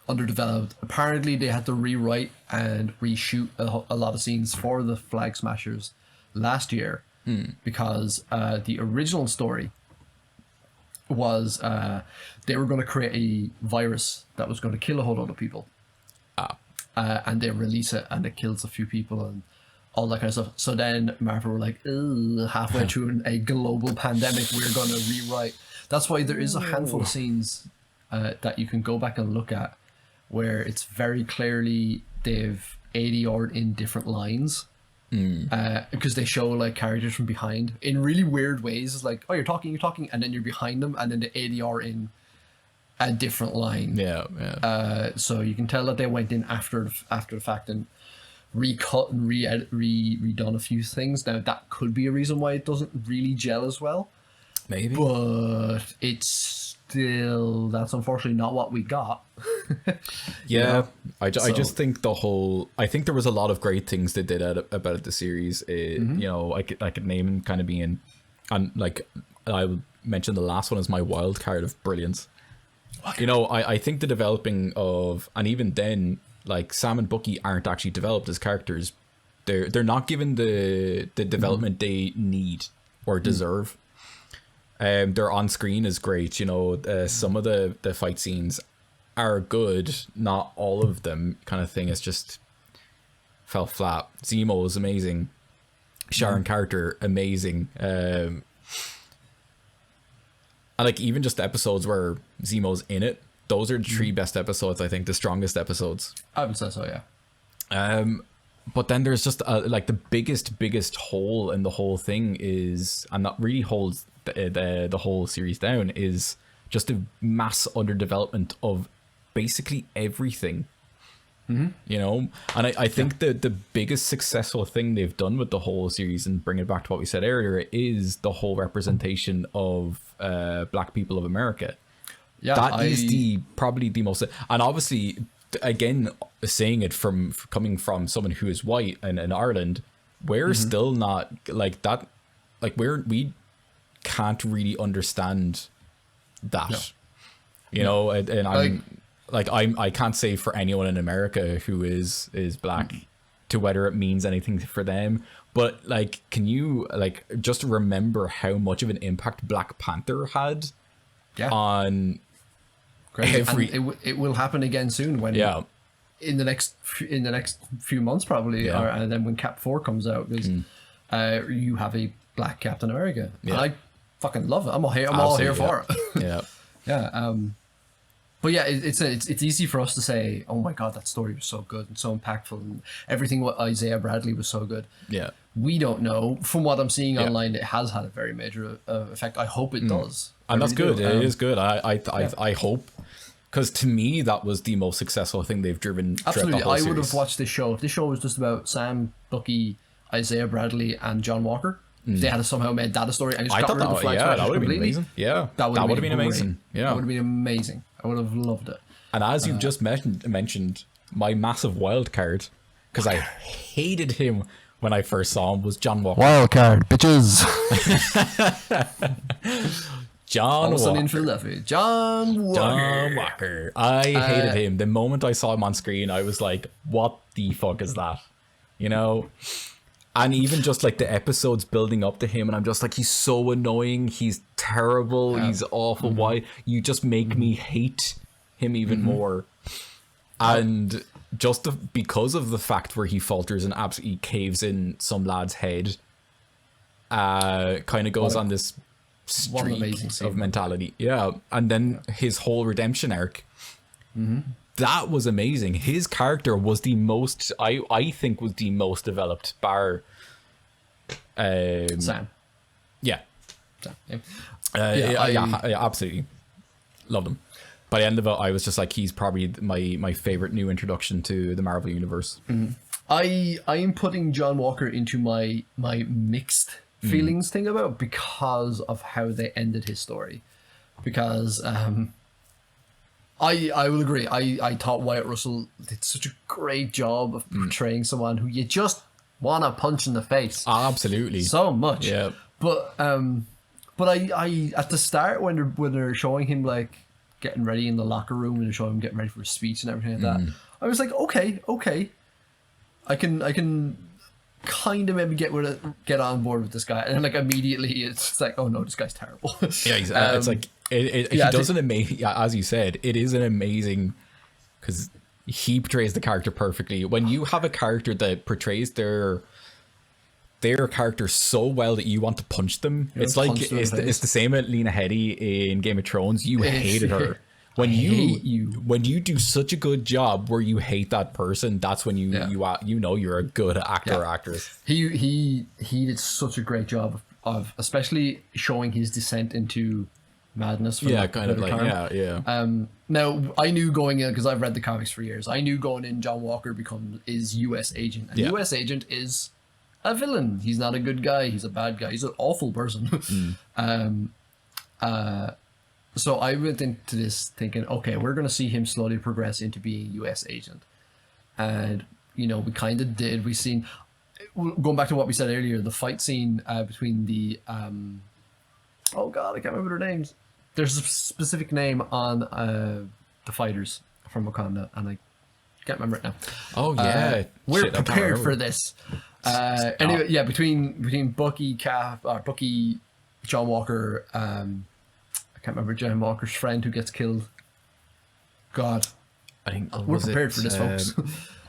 underdeveloped. Apparently, they had to rewrite and reshoot a lot of scenes for the Flag Smashers last year because the original story was they were going to create a virus that was going to kill a whole lot of people. And they release it, and it kills a few people and all that kind of stuff. So then Marvel were like, halfway through a global pandemic, we're going to rewrite. That's why there is a handful of scenes that you can go back and look at where it's very clearly they've ADR'd in different lines because they show like characters from behind in really weird ways. It's like, oh, you're talking, and then you're behind them, and then they ADR in a different line. So you can tell that they went in after the fact and recut and redone a few things. Now that could be a reason why it doesn't really gel as well, maybe, but it's still, that's unfortunately not what we got. I just think I think there was a lot of great things they did about the series. You know, I could name and kind of being, and like I would mention the last one as my wild card of brilliance. You know, I think the developing of, and even then like Sam and Bucky aren't actually developed as characters. They're not given the development they need or deserve. Their on screen is great. You know, some of the fight scenes are good, not all of them, kind of thing. It's just fell flat. Zemo is amazing. Sharon Carter, amazing. And like even just the episodes where Zemo's in it, those are the three best episodes, I think, the strongest episodes. I would say so, yeah. But then there's just like the biggest hole in the whole thing is, and that really holds the whole series down, is just a mass underdevelopment of basically everything. You know, and I think the biggest successful thing they've done with the whole series, and bring it back to what we said earlier, is the whole representation of Black people of America. Yeah, that is probably the most, and obviously, again, saying it coming from someone who is white and in Ireland, we're still not like that. Like we can't really understand that. No. You know, and I can't say for anyone in America who is Black to whether it means anything for them, but like, can you like just remember how much of an impact Black Panther had on every? And it will happen again soon when in the next few months probably, and then when Cap 4 comes out, because you have a Black Captain America. And I fucking love it. I'm all here for it. Yeah. But yeah, it's easy for us to say, oh my God, that story was so good and so impactful, and everything with Isaiah Bradley was so good. Yeah. We don't know. From what I'm seeing online, it has had a very major effect. I hope it does. And that's good. It is good. I hope, because to me, that was the most successful thing they've driven. Absolutely. The whole series. Would have watched this show. If this show was just about Sam, Bucky, Isaiah Bradley, and John Walker, if they had somehow made that a story and just got rid of the flag that would have been amazing. Yeah, that would have been amazing. Yeah, that would have been amazing. I would have loved it. And as you've just mentioned, my massive wild card, because I hated him when I first saw him, was John Walker. Wild card, bitches. John Walker. In Philadelphia. John Walker. I hated him. The moment I saw him on screen, I was like, what the fuck is that? You know? And even just like the episodes building up to him, and I'm just like, he's so annoying, he's terrible, he's awful. Why you just make me hate him even more? And just because of the fact where he falters and absolutely caves in some lad's head, kind of goes on this streak of mentality. Yeah, and then his whole redemption arc. That was amazing. His character was the most, I think, was the most developed, bar Sam. Yeah. Absolutely. Loved him. By the end of it, I was just like, he's probably my favorite new introduction to the Marvel Universe. I am putting John Walker into my mixed feelings thing about, because of how they ended his story. Because I will agree. I thought Wyatt Russell did such a great job of portraying someone who you just want to punch in the face. Absolutely. So much. Yeah. But I at the start when they're showing him like getting ready in the locker room, and they're showing him getting ready for a speech and everything like that, I was like, okay. I can kind of maybe get on board with this guy, and then like immediately it's like, oh no, this guy's terrible. Yeah, it's like he does an amazing. Yeah, as you said, it is an amazing, because he portrays the character perfectly. When you have a character that portrays their character so well that you want to punch them, it's like it's the same with Lena Headey in Game of Thrones. You hated her. When you do such a good job where you hate that person, that's when you know you're a good actor or actress. He did such a great job of especially showing his descent into madness. Yeah, kind of like term. Now I knew going in, because I've read the comics for years, I knew going in John Walker is U.S. agent, and U.S. agent is a villain. He's not a good guy. He's a bad guy. He's an awful person. So I went into this thinking, okay, we're going to see him slowly progress into being a U.S. agent. And, we kind of did. We've seen, going back to what we said earlier, the fight scene between the, oh God, I can't remember their names. There's a specific name on the fighters from Wakanda, and Can't remember it now. Oh yeah, We're Shit, I can't prepared remember. for this. Anyway, yeah, between Bucky, Bucky, John Walker, I can't remember John Walker's friend who gets killed. God, I think we're was prepared it, for this, folks.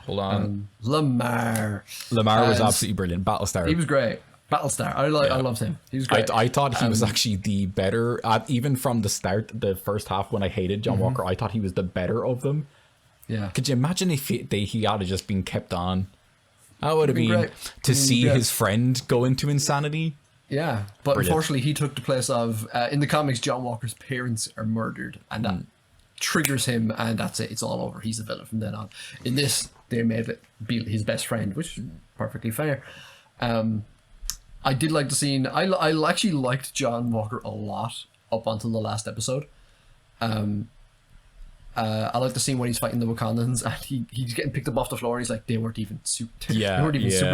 Hold on. Lamar. Lamar was and absolutely brilliant. Battlestar. He was great. Battlestar. I loved him. He was great. I thought he was actually the better, even from the start, the first half when I hated John Walker, I thought he was the better of them. Yeah. Could you imagine if he had just been kept on? That would have been great. to see great. his friend go into insanity. Yeah, but Brilliant. unfortunately, he took the place of in the comics. John Walker's parents are murdered, and that triggers him, and that's it. It's all over. He's the villain from then on. In this, they made it be his best friend, which is perfectly fair. I did like the scene. I actually liked John Walker a lot up until the last episode. I like the scene when he's fighting the Wakandans and he's getting picked up off the floor and he's like, they weren't even super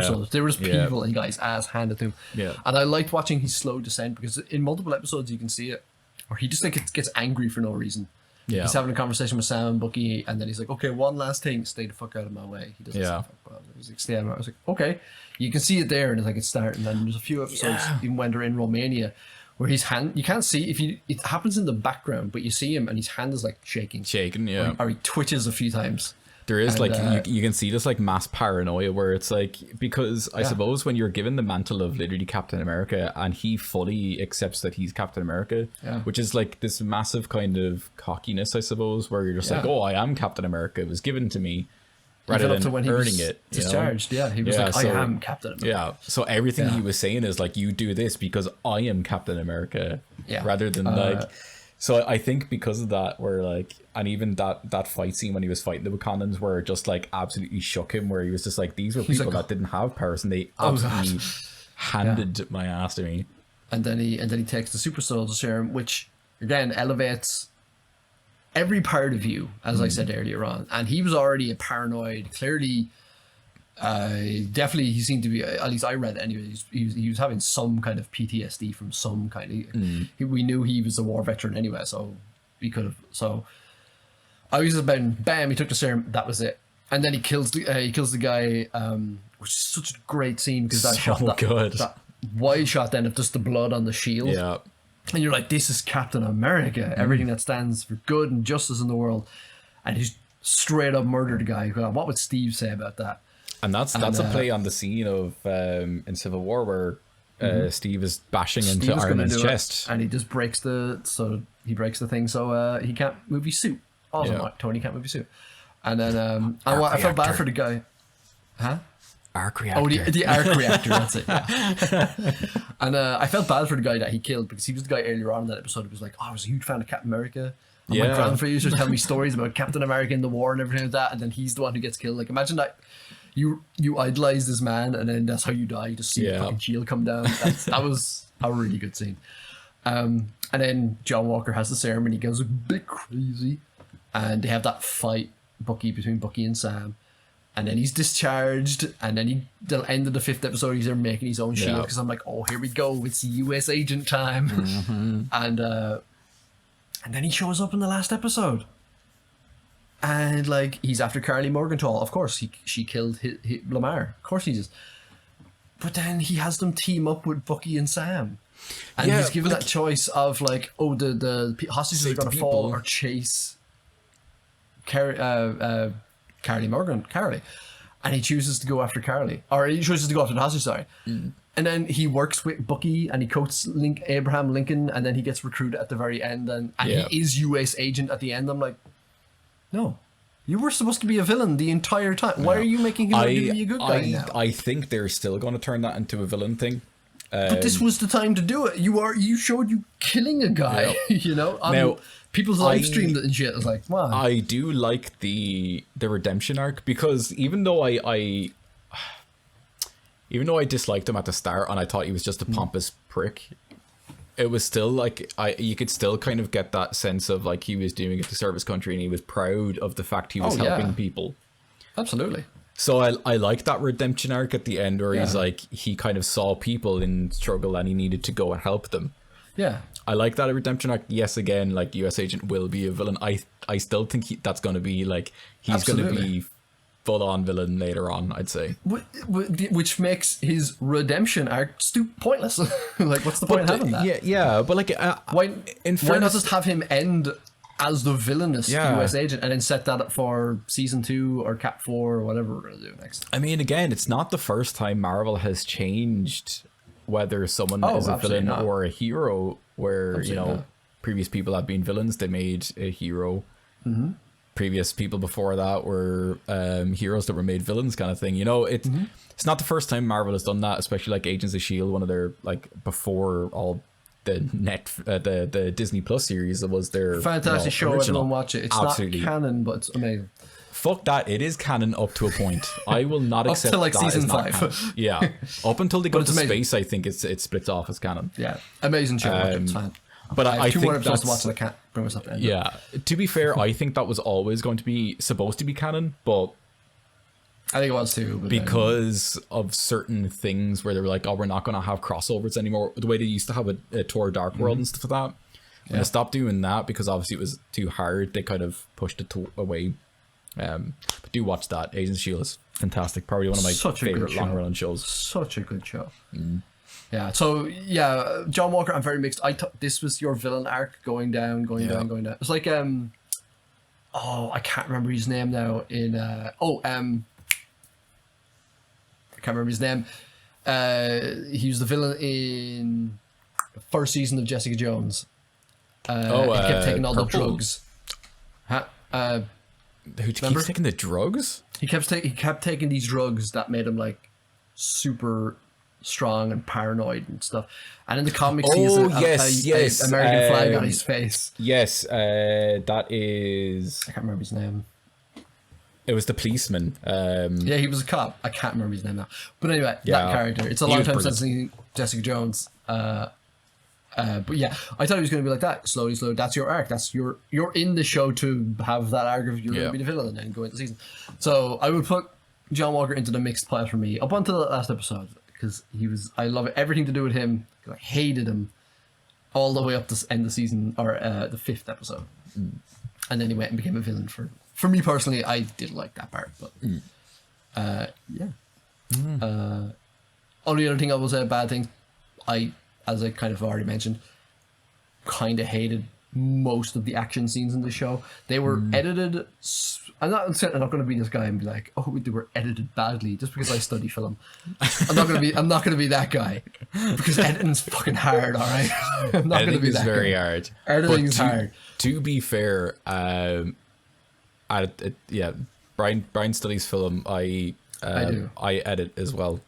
soldiers. They were just people and guys ass handed to him. Yeah. And I liked watching his slow descent because in multiple episodes you can see it. Or he just like gets angry for no reason. Yeah. He's having a conversation with Sam and Bucky and then he's like, okay, one last thing, stay the fuck out of my way. He doesn't say fuck about it. He's like, stay out of my way. I was like, okay. You can see it there and it's like it's starting. And there's a few episodes even when they're in Romania where his hand, you can't see it happens in the background, but you see him and his hand is like shaking, yeah. or he twitches a few times. There is And, you can see this like mass paranoia where it's like, because I suppose when you're given the mantle of literally Captain America and he fully accepts that he's Captain America, which is like this massive kind of cockiness, I suppose, where you're just like, oh, I am Captain America, it was given to me, rather Even up than to when earning he was it. discharged. He was like, I am Captain America. Yeah, so everything he was saying is like, you do this because I am Captain America, rather than like. So I think because of that, where like, and even that fight scene when he was fighting the Wakandans, where it just like absolutely shook him, where he was just like, these were people that didn't have powers, and they absolutely handed my ass to me. And then he takes the super soldier serum, which again elevates every part of you, as I said earlier on. And he was already a paranoid, clearly. Definitely, he seemed to be. At least I read it anyway. He was having some kind of PTSD from some kind of. We knew he was a war veteran anyway, so we could have. So I was about bam. He took the serum. That was it. And then he kills the guy, which is such a great scene because that shot, that wide shot then of just the blood on the shield. Yeah. And you're like, this is Captain America, everything that stands for good and justice in the world, and he's straight up murdered the guy. What would Steve say about that? And that's a play on the scene of in Civil War where Steve is bashing into Iron Man's chest, and he just breaks the thing, so he can't move his suit. Awesome, Tony can't move his suit. And then I felt bad for the guy. Huh? Arc reactor. Oh, the arc reactor. That's it. Yeah. And I felt bad for the guy that he killed because he was the guy earlier on in that episode who was like, "Oh, I was a huge fan of Captain America. And my grandfather used to tell me stories about Captain America in the war and everything like that." And then he's the one who gets killed. Like, imagine that you idolize this man, and then that's how you die. You just see the fucking shield come down. That was a really good scene. And then John Walker has the serum, and he goes a bit crazy, and they have that fight between Bucky and Sam. And then he's discharged, and then the end of the 5th episode, he's there making his own shield because I'm like, oh, here we go, it's US agent time, and then he shows up in the last episode, and like he's after Carly Morgenthau. Of course, she killed Lamar. Of course he does. But then he has them team up with Bucky and Sam, and he's given that choice of like, oh, the hostages are gonna fall or chase Carly, and he chooses to go after Carly, or he chooses to go after the hostage, sorry. And then he works with Bucky and he coaches Abraham Lincoln, and then he gets recruited at the very end, and he is US agent at the end. I'm like, no, you were supposed to be a villain the entire time. Why are you making him be a good guy now? I think they're still going to turn that into a villain thing. But this was the time to do it. You showed you killing a guy, you know? Now, people's live streamed it and shit. I was like, wow. I do like the redemption arc, because even though I disliked him at the start and I thought he was just a pompous prick, it was still like you could still kind of get that sense of like he was doing it to serve his country and he was proud of the fact he was helping people. Absolutely. So I like that redemption arc at the end where he's like, he kind of saw people in struggle and he needed to go and help them. Yeah. I like that redemption arc. Yes, again, like US agent will be a villain. I still think that's going to be like, he's going to be full-on villain later on, I'd say. Which makes his redemption arc pointless. Like, what's the point of having that? Yeah, but like, Why in why not fairness, just have him end as the villainous US agent and then set that up for season 2 or Cap 4 or whatever we're gonna do next? I mean, again, it's not the first time Marvel has changed whether someone is a villain or a hero, where Absolutely not. previous people have been villains, they made a hero. Previous people before that were heroes that were made villains, kind of thing. It's not the first time Marvel has done that, especially like Agents of S.H.I.E.L.D., one of their, like, before all the the Disney Plus series, it was their Fantastic show, original. everyone watch it. It's Absolutely. not canon, but it's amazing. Fuck that, it is canon up to a point. I will not Up accept to, like, that season is not 5. canon. Yeah, up until they go But to it's amazing. space, I think it splits off as canon. Yeah, amazing show. It's fine. But I have I 2 think more episodes to that's- watch and I can't bring myself to end it. Yeah, to be fair, I think that was always going to be supposed to be canon, but I think it was too. But because of certain things where they were like, oh, we're not going to have crossovers anymore, the way they used to have a Thor Dark World and stuff like that. When they stopped doing that because obviously it was too hard, they kind of pushed it away. But do watch that. Agents of S.H.I.E.L.D. is fantastic. Probably one of my Such a good favorite show. long run shows. Such a good show. Yeah. So yeah, John Walker, I'm very mixed. This was your villain arc going down. It's like I can't remember his name now. I can't remember his name. He was the villain in the first season of Jessica Jones. He kept taking all the Purple. drugs. Who keeps Remember? taking the drugs? He kept taking these drugs that made him like super strong and paranoid and stuff. And in the comics, he's yes, a American flag on his face. Yes, that is. I can't remember his name. It was the policeman. Yeah, he was a cop. I can't remember his name now. But anyway, Yeah. that character. It's a He long was time brilliant. since seeing Jessica Jones. But yeah, I thought he was going to be like that. Slowly. That's your arc. You're in the show to have that arc of you're going to be the villain and then go into the season. So I would put John Walker into the mixed pile for me up until the last episode, because I love it. Everything to do with him. I hated him all the way up to end of the season, or the 5th episode. And then he went and became a villain for me personally. I did like that part, but only other thing I will say bad thing, as I kind of already mentioned, kind of hated most of the action scenes in the show. They were edited. I'm not going to be this guy and be like, oh, they were edited badly just because I study film. I'm not going to be that guy, because editing's fucking hard. All right, I'm not going to Editing be is that very guy. hard. Editing is But hard. To be fair, Brian studies film. I do. I edit as well.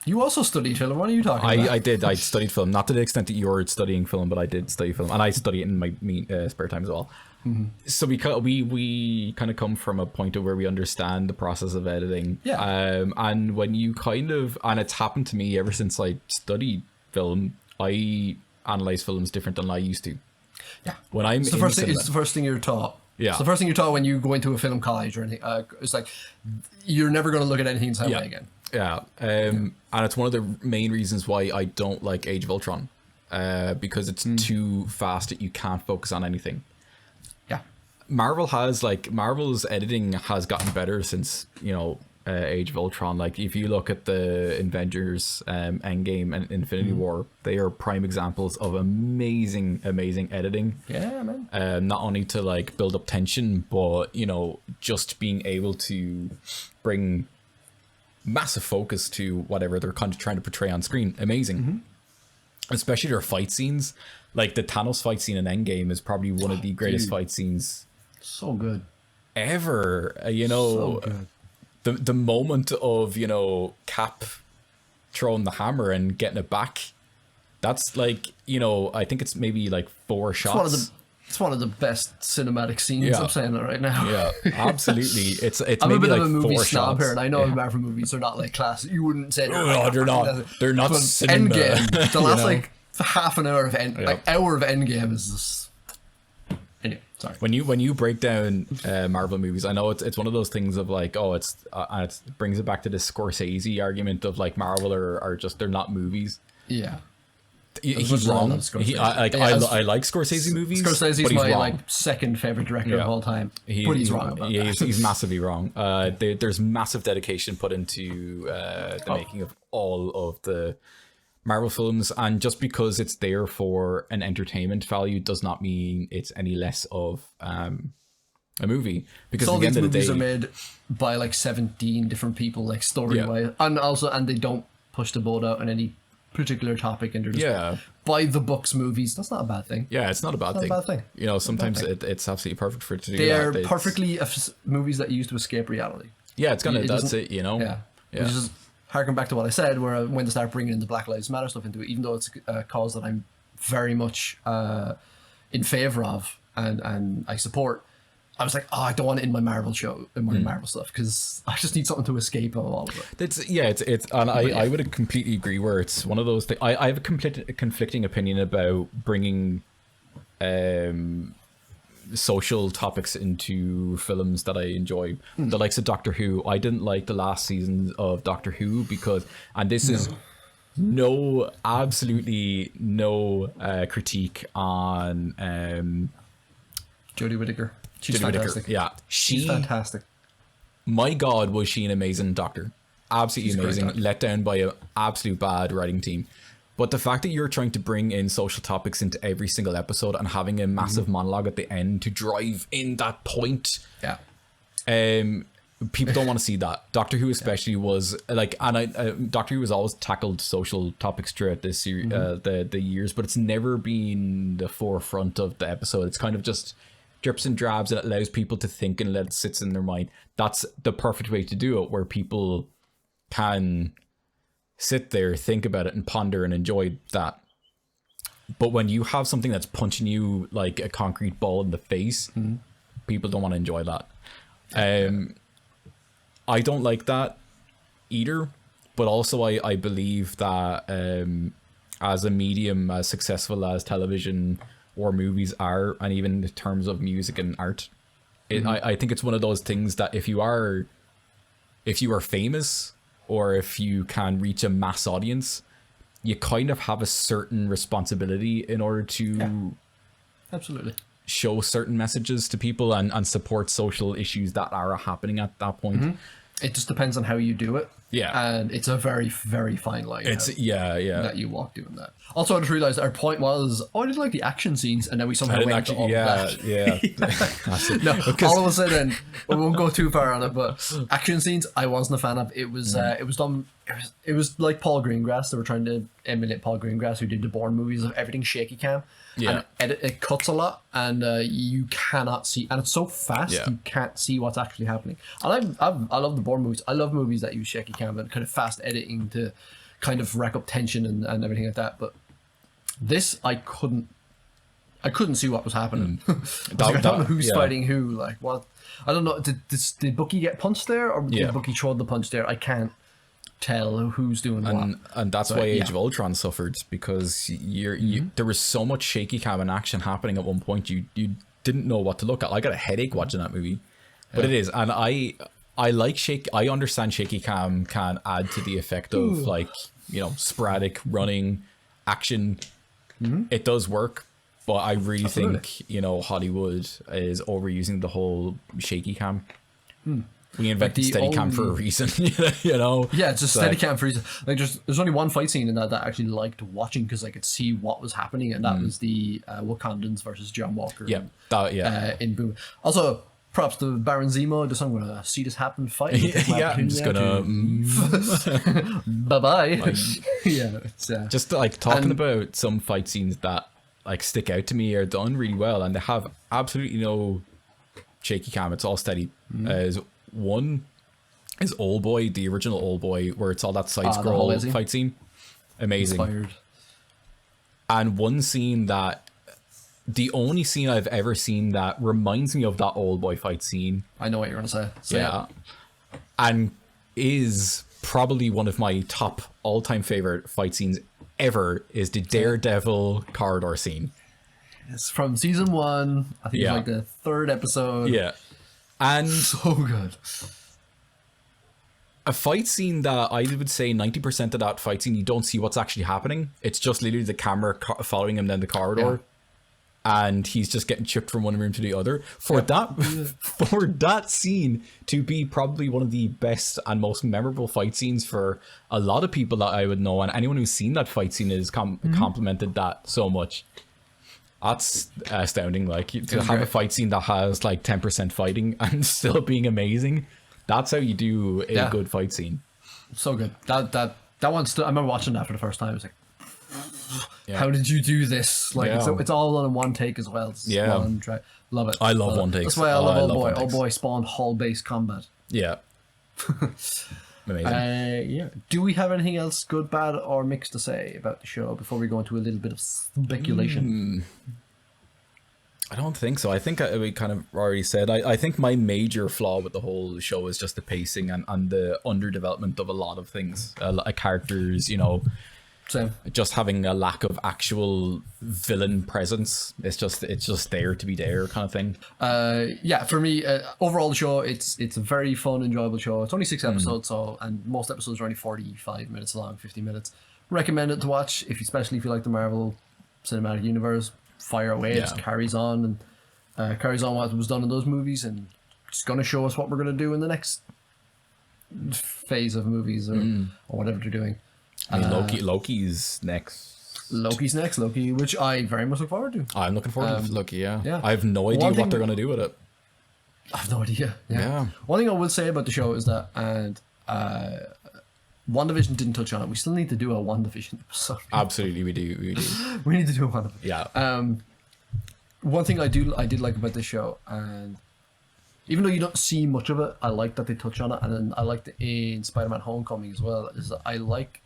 You also studied film. What are you talking about? I did. I studied film, not to the extent that you're studying film, but I did study film, and I study it in my spare time as well. So we kind of come from a point of where we understand the process of editing. Yeah. And when you and it's happened to me ever since I studied film, I analyze films different than I used to. Yeah. When I'm It's the first thing you're taught. Yeah. It's the first thing you're taught when you go into a film college or anything. It's like you're never going to look at anything the same way again. Yeah. And it's one of the main reasons why I don't like Age of Ultron, because it's too fast that you can't focus on anything. Yeah. Marvel's editing has gotten better since, Age of Ultron. Like, if you look at the Avengers, Endgame and Infinity War, they are prime examples of amazing editing. Yeah, man. Not only to like build up tension, but just being able to bring massive focus to whatever they're kind of trying to portray on screen. Amazing. Especially their fight scenes. Like the Thanos fight scene in Endgame is probably one of the greatest fight scenes So good. ever. So good. The moment of Cap throwing the hammer and getting it back, that's like, I think it's maybe like 4 shots. It's one of the best cinematic scenes. Yeah. I'm saying it right now. Yeah, absolutely. It's I'm maybe a bit like of a movie 4 snob shots. here, and I know Marvel movies are not like classic. You wouldn't say No, they're not. They're not But cinema. Endgame, the last like half an hour of hour of Endgame is just. Anyway, sorry. When you break down Marvel movies, I know it's one of those things of like, oh, it brings it back to this Scorsese argument of like Marvel are just, they're not movies. Yeah. He's wrong. I like Scorsese movies. Scorsese's but he's my wrong. like second favorite director of all time. But he's wrong about that. He's massively wrong. There's massive dedication put into the making of all of the Marvel films, and just because it's there for an entertainment value does not mean it's any less of a movie. Because all at the these end of the movies day, are made by like 17 different people, like story-wise, and they don't push the boat out on any particular topic, and they're just by the books movies. That's not a bad thing. Yeah, it's not a bad thing. You know, sometimes it's absolutely perfect for it to do They that. are perfectly movies that use to escape reality. Yeah, it's gonna. That's it. You know. Yeah. Which is harken back to what I said, where when they start bringing in the Black Lives Matter stuff into it, even though it's a cause that I'm very much in favor of and I support. I was like, oh, I don't want it in my Marvel show, in my Marvel stuff, because I just need something to escape of all of it. It's and I would completely agree where it's one of those things. I have a conflicting opinion about bringing social topics into films that I enjoy. The likes of Doctor Who. I didn't like the last season of Doctor Who because, and this is absolutely no critique on Jodie Whittaker. She's fantastic. Yeah, she's fantastic. My God, was she an amazing Doctor? Absolutely amazing. Let down by an absolute bad writing team. But the fact that you're trying to bring in social topics into every single episode and having a massive monologue at the end to drive in that point, people don't want to see that. Doctor Who especially was like, and Doctor Who has always tackled social topics throughout this series, the years, but it's never been the forefront of the episode. It's kind of just drips and drabs, and it allows people to think and let it sit in their mind. That's the perfect way to do it, where people can sit there, think about it, and ponder and enjoy that. But when you have something that's punching you like a concrete ball in the face, people don't want to enjoy that. I don't like that either, but also I believe that as a medium as successful as television or movies are, and even in terms of music and art, I think it's one of those things that if you are famous, or if you can reach a mass audience, you kind of have a certain responsibility in order to absolutely show certain messages to people and support social issues that are happening at that point. It just depends on how you do it. Yeah. And it's a very, very fine line. It's that you walk doing that. Also, I just realized our point was, I didn't like the action scenes, and then we somehow went to all that. No, all of a sudden, we won't go too far on it, but action scenes I wasn't a fan of. It was done. It was like Paul Greengrass. They were trying to emulate Paul Greengrass, who did the Bourne movies, of everything shaky cam. Yeah. And it cuts a lot, and you cannot see, and it's so fast you can't see what's actually happening. And I love the Bourne movies. I love movies that use shaky cam and kind of fast editing to kind of rack up tension and everything like that. But this, I couldn't see what was happening. I don't know who's fighting who. Like, what? I don't know. Did Bucky get punched there, or did Bucky throw the punch there? I can't tell who's doing what. And that's why Age of Ultron suffered, because there was so much shaky cam and action happening at one point. You didn't know what to look at. I got a headache watching that movie, but it is, and I like I understand shaky cam can add to the effect of like, you know, sporadic running action. It does work, but I really think, you know, Hollywood is overusing the whole shaky cam. We invented Steadicam for a reason, you know. Yeah, it's just Steadicam for a reason. Like, there's only one fight scene in that I actually liked watching, because I could see what was happening, and that was the Wakandans versus John Walker. In Boom. Also, props to Baron Zemo. Just, I'm gonna see this happen fight. I'm just gonna bye bye. It's just like talking about some fight scenes that like stick out to me are done really well, and they have absolutely no shaky cam. It's all steady. One is Old Boy, the original Old Boy, where it's all that side scroll fight scene. Amazing. Inspired. And one scene that, the only scene I've ever seen that reminds me of that Old Boy fight scene. I know what you're gonna say. And is probably one of my top all-time favorite fight scenes ever, is the Daredevil corridor scene. It's from season 1. I think it's like the 3rd episode. And so good. a fight scene that I would say 90% of that fight scene, you don't see what's actually happening. It's just literally the camera following him down the corridor. And he's just getting chipped from one room to the other. For that scene to be probably one of the best and most memorable fight scenes for a lot of people that I would know, and anyone who's seen that fight scene is complimented that so much. That's astounding. Like, to have a fight scene that has like 10% fighting and still being amazing. That's how you do a good fight scene. So good. That one still. I remember watching that for the first time. I was like, how did you do this? Like, it's all in one take as well. It's love it. I love one takes. That's why I love Old Boy spawned hull-based combat. Yeah. Amazing. Do we have anything else good, bad, or mixed to say about the show before we go into a little bit of speculation? I don't think so. I think we kind of already said. I think my major flaw with the whole show is just the pacing and the underdevelopment of a lot of things. Like characters, you know, Same. just having a lack of actual villain presence. It's just there to be there kind of thing. For me, overall the show, it's a very fun, enjoyable show. It's only 6 episodes, and most episodes are only 45 minutes long, 50 minutes. Recommend it to watch, especially if you like the Marvel Cinematic Universe. Fire away, it just carries on and carries on what was done in those movies, and it's going to show us what we're going to do in the next phase of movies or whatever they're doing. I mean, Loki's next. Loki, which I very much look forward to. I'm looking forward to Loki, yeah. I have no One idea thing- what they're going to do with it. I have no idea. Yeah. One thing I will say about the show is that, and WandaVision didn't touch on it. We still need to do a WandaVision episode. Absolutely, we do. We need to do a WandaVision. Yeah. One thing I did like about this show, and even though you don't see much of it, I like that they touch on it, and then I liked it in Spider-Man: Homecoming as well. Is that I like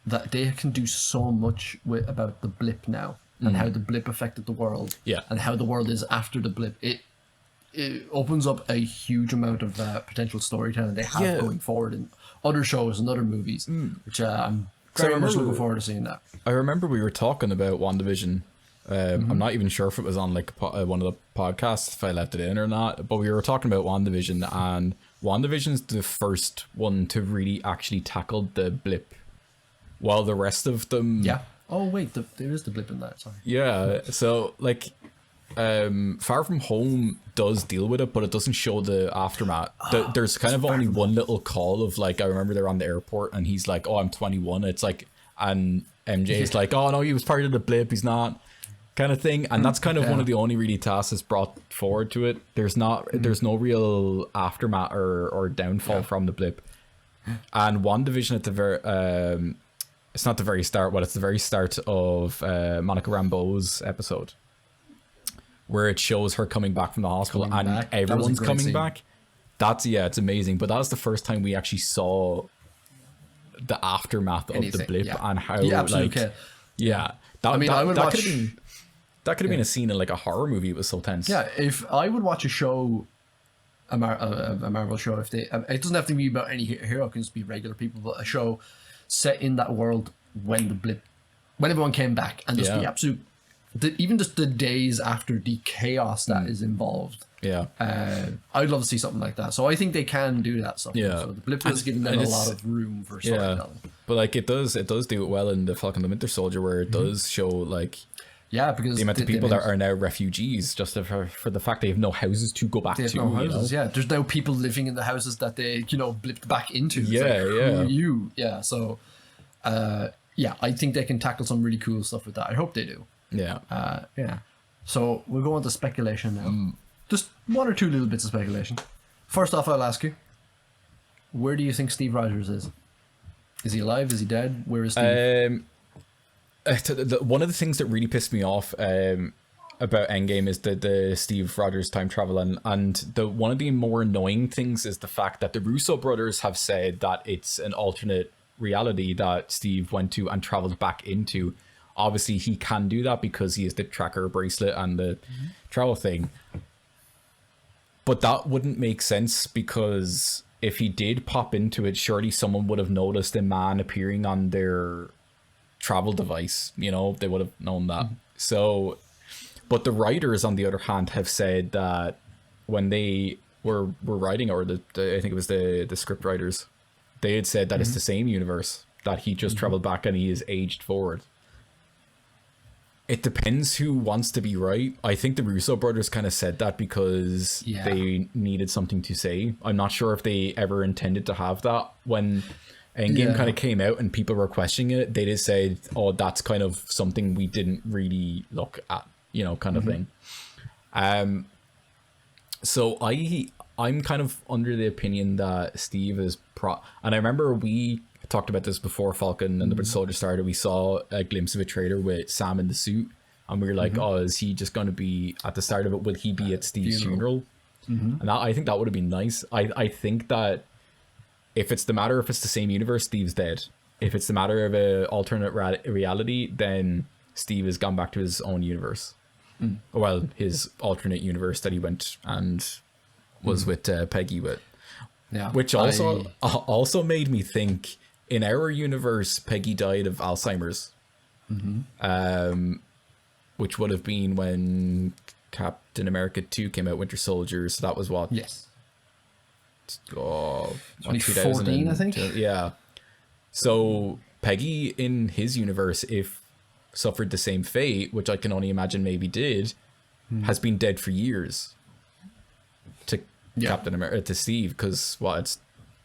that they can do so much about the blip now, and how the blip affected the world, and how the world is after the blip. It opens up a huge amount of potential storytelling they have going forward in other shows and other movies, which I'm very much looking forward to seeing that. I remember we were talking about WandaVision. I'm not even sure if it was on like one of the podcasts, if I left it in or not, but we were talking about WandaVision, and WandaVision's the first one to really actually tackle the blip, while the rest of them... Yeah. Oh, wait, there is the blip in that, sorry. Yeah, so like... Far From Home does deal with it, but it doesn't show the aftermath. There's kind of only one little call of like, I remember they're on the airport and he's like, oh, I'm 21. It's like, and MJ is like, oh no, he was part of the blip, he's not, kind of thing. And that's kind of one of the only really tasks that's brought forward to it. There's no real aftermath or downfall from the blip. And WandaVision at the very it's not the very start, but it's the very start of Monica Rambeau's episode, where it shows her coming back from the hospital and everyone's coming back. That's, it's amazing. But that was the first time we actually saw the aftermath of the blip and how, like, that could have been a scene in like a horror movie. It was so tense. Yeah, if I would watch a show, a Marvel show, if they, it doesn't have to be about any hero, it can just be regular people, but a show set in that world when everyone came back, and just the absolute, even just the days after the chaos that is involved. I'd love to see something like that. So I think they can do that stuff. So the blip is giving them a lot of room for storytelling. But like it does do it well in the Falcon the Winter Soldier, where it does show like because the amount of people that are now refugees just for the fact they have no houses to go back to. No houses, there's now people living in the houses that they blipped back into. So I think they can tackle some really cool stuff with that. I hope they do. So we'll go on to speculation now. Just one or two little bits of speculation. First off, I'll ask you, where do you think Steve Rogers is? Is he alive? Is he dead? Where is Steve? One of the things that really pissed me off about Endgame is the Steve Rogers time travel, and one of the more annoying things is the fact that the Russo brothers have said that it's an alternate reality that Steve went to and traveled back into. Obviously, he can do that because he has the tracker bracelet and the travel thing. But that wouldn't make sense, because if he did pop into it, surely someone would have noticed a man appearing on their travel device. They would have known that. So, but the writers, on the other hand, have said that when they were writing, or I think it was the script writers, they had said that it's the same universe, that he just traveled back and he is aged forward. It depends who wants to be right. I think the Russo brothers kind of said that because they needed something to say. I'm not sure if they ever intended to have that. When Endgame kind of came out and people were questioning it, they did say, oh, that's kind of something we didn't really look at, you know, kind of thing. So I'm kind of under the opinion that Steve is and I remember we talked about this before Falcon and the Winter Soldier started. We saw a glimpse of a trailer with Sam in the suit, and we were like, oh, is he just going to be at the start of it? Will he be at Steve's funeral? And I think that would have been nice. I think that if it's the same universe, Steve's dead. If it's the matter of a alternate reality, then Steve has gone back to his own universe. Well, his alternate universe that he went and was with Peggy with. Yeah, which also made me think, in our universe, Peggy died of Alzheimer's, which would have been when Captain America 2 came out, Winter Soldier. So that was what? Yes. 2014, I think. Yeah. So Peggy in his universe, if suffered the same fate, which I can only imagine maybe did, has been dead for years. To Captain America, to Steve, because it's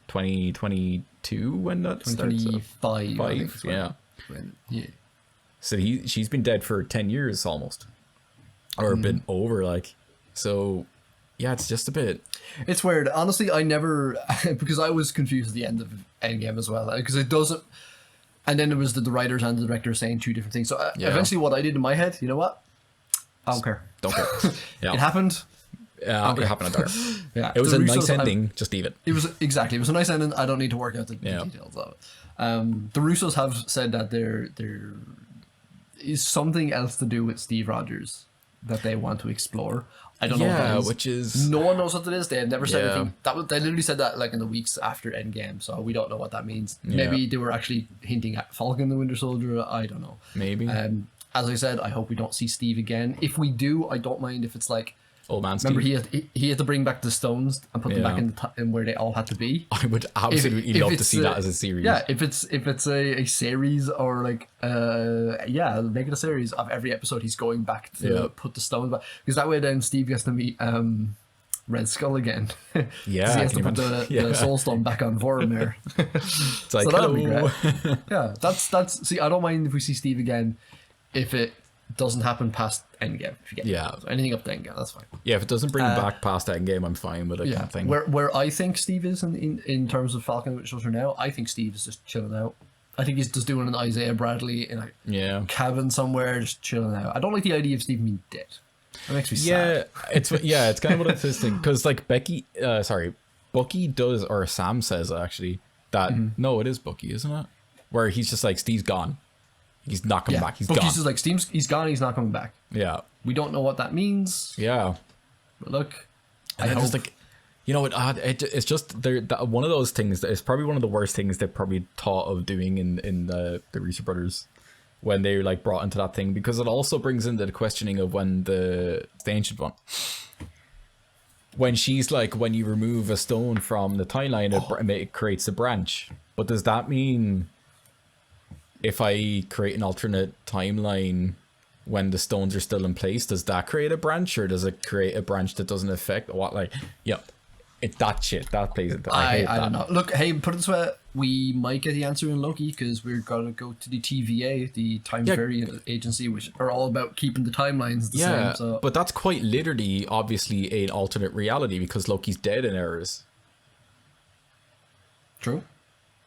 2022 when that starts. 2025. Yeah. So she's been dead for 10 years almost, or a bit over, like. So yeah, it's just a bit. It's weird. Honestly, I never because I was confused at the end of Endgame as well, because it doesn't. And then it was the writers and the director saying two different things. So eventually, what I did in my head, you know what? I don't care. Yeah. It happened. It happened. It was a nice ending. Just leave it. It was a nice ending. I don't need to work out the details of it. The Russos have said that there is something else to do with Steve Rogers that they want to explore. I don't know what that is. Which is... No one knows what it is. They have never said anything. They literally said that like in the weeks after Endgame, so we don't know what that means. Maybe they were actually hinting at Falcon the Winter Soldier. I don't know. Maybe. As I said, I hope we don't see Steve again. If we do, I don't mind if it's like... Old man Steve. Remember, he had to bring back the stones and put them back in where they all had to be. I would absolutely love to see that as a series. Yeah, if it's a series, or like make it a series of every episode he's going back to put the stones back, because that way then Steve gets to meet Red Skull again. Yeah, he has to put the Soul Stone back on Vormir. It's like, so that'll be great. Yeah, that's. See, I don't mind if we see Steve again, if it doesn't happen past Endgame. If you get so anything up to Endgame, that's fine. Yeah, if it doesn't bring him back past Endgame, I'm fine with it. Kind of thing. Where I think Steve is in terms of Falcon Winter Soldier now, I think Steve is just chilling out. I think he's just doing an Isaiah Bradley in a cabin somewhere, just chilling out. I don't like the idea of Steve being dead. That makes me sad. It's kind of what it's thinking, because like Bucky does, or Sam says actually that no, it is Bucky, isn't it? Where he's just like, Steve's gone. He's not coming back. Bucky's just like, he's gone. He's not coming back. Yeah. We don't know what that means. Yeah. But look, I hope. Just like, you know, it's just one of those things that is probably one of the worst things they probably thought of doing in the Russo brothers when they like brought into that thing, because it also brings into the questioning of when the Ancient One, when she's like, when you remove a stone from the timeline, it creates a branch. But does that mean if I create an alternate timeline when the stones are still in place, does that create a branch, or does it create a branch that doesn't affect what? Like, that shit that plays into. I don't know. Look, hey, put it this way: we might get the answer in Loki, because we're gonna go to the TVA, the Time Variant Agency, which are all about keeping the timelines the same. So. But that's quite literally, obviously, an alternate reality, because Loki's dead in ours. True.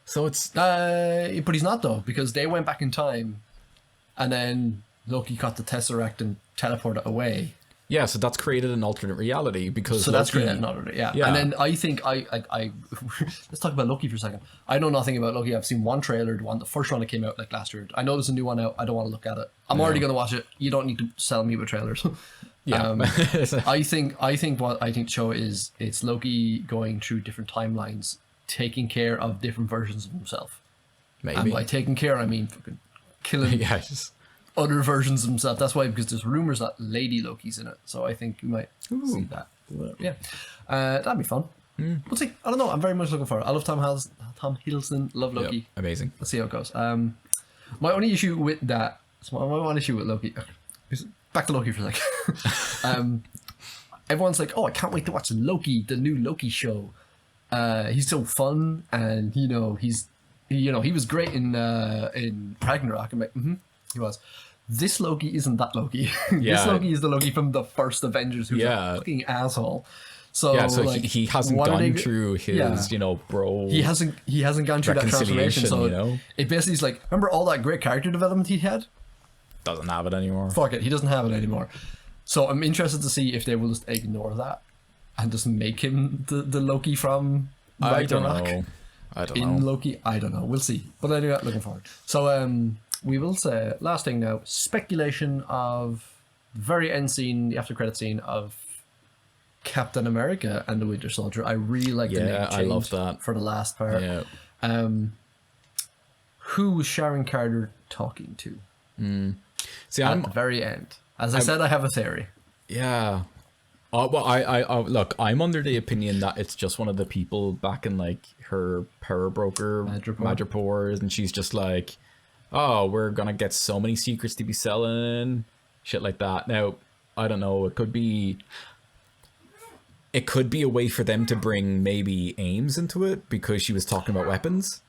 So it's but he's not, though, because they went back in time, and then Loki caught the Tesseract and teleported away. Yeah, so that's created an alternate reality, because that's created an alternate. Yeah. And then I think I let's talk about Loki for a second. I know nothing about Loki. I've seen one trailer, the first one that came out like last year. I know there's a new one out. I don't want to look at it. I'm already going to watch it. You don't need to sell me with trailers. I think the show is, it's Loki going through different timelines, taking care of different versions of himself. Maybe. And by taking care, I mean fucking killing other versions of himself. That's why, because there's rumors that Lady Loki's in it. So I think you might see that. Yeah, that'd be fun. We'll see. I don't know. I'm very much looking forward. I love Tom Hiddleston. Love Loki. Yep, amazing. Let's see how it goes. My only issue with that. My one issue with Loki. Back to Loki for a second. Everyone's like, "Oh, I can't wait to watch Loki, the new Loki show. He's so fun, and he was great in Ragnarok." I'm like, he was. This Loki isn't that Loki. This Loki is the Loki from the first Avengers, who's a fucking asshole. So like, he hasn't gone through his, bro. He hasn't gone through that transformation. So it basically is like, remember all that great character development he had? Doesn't have it anymore. Fuck it, he doesn't have it anymore. So I'm interested to see if they will just ignore that and just make him the Loki from Ragnarok. I don't know. In Loki, I don't know. We'll see. But anyway, looking forward. So we will say last thing now. Speculation of very end scene, the after credit scene of Captain America and the Winter Soldier. I really like the name change. I love that for the last part. Yeah. Who was Sharon Carter talking to? See, at the very end. As I said, I have a theory. Yeah. Well, I look. I'm under the opinion that it's just one of the people back in like her power broker Madripoor, and she's just like, "Oh, we're gonna get so many secrets to be selling, shit like that." Now, I don't know. It could be a way for them to bring maybe Ames into it because she was talking about weapons.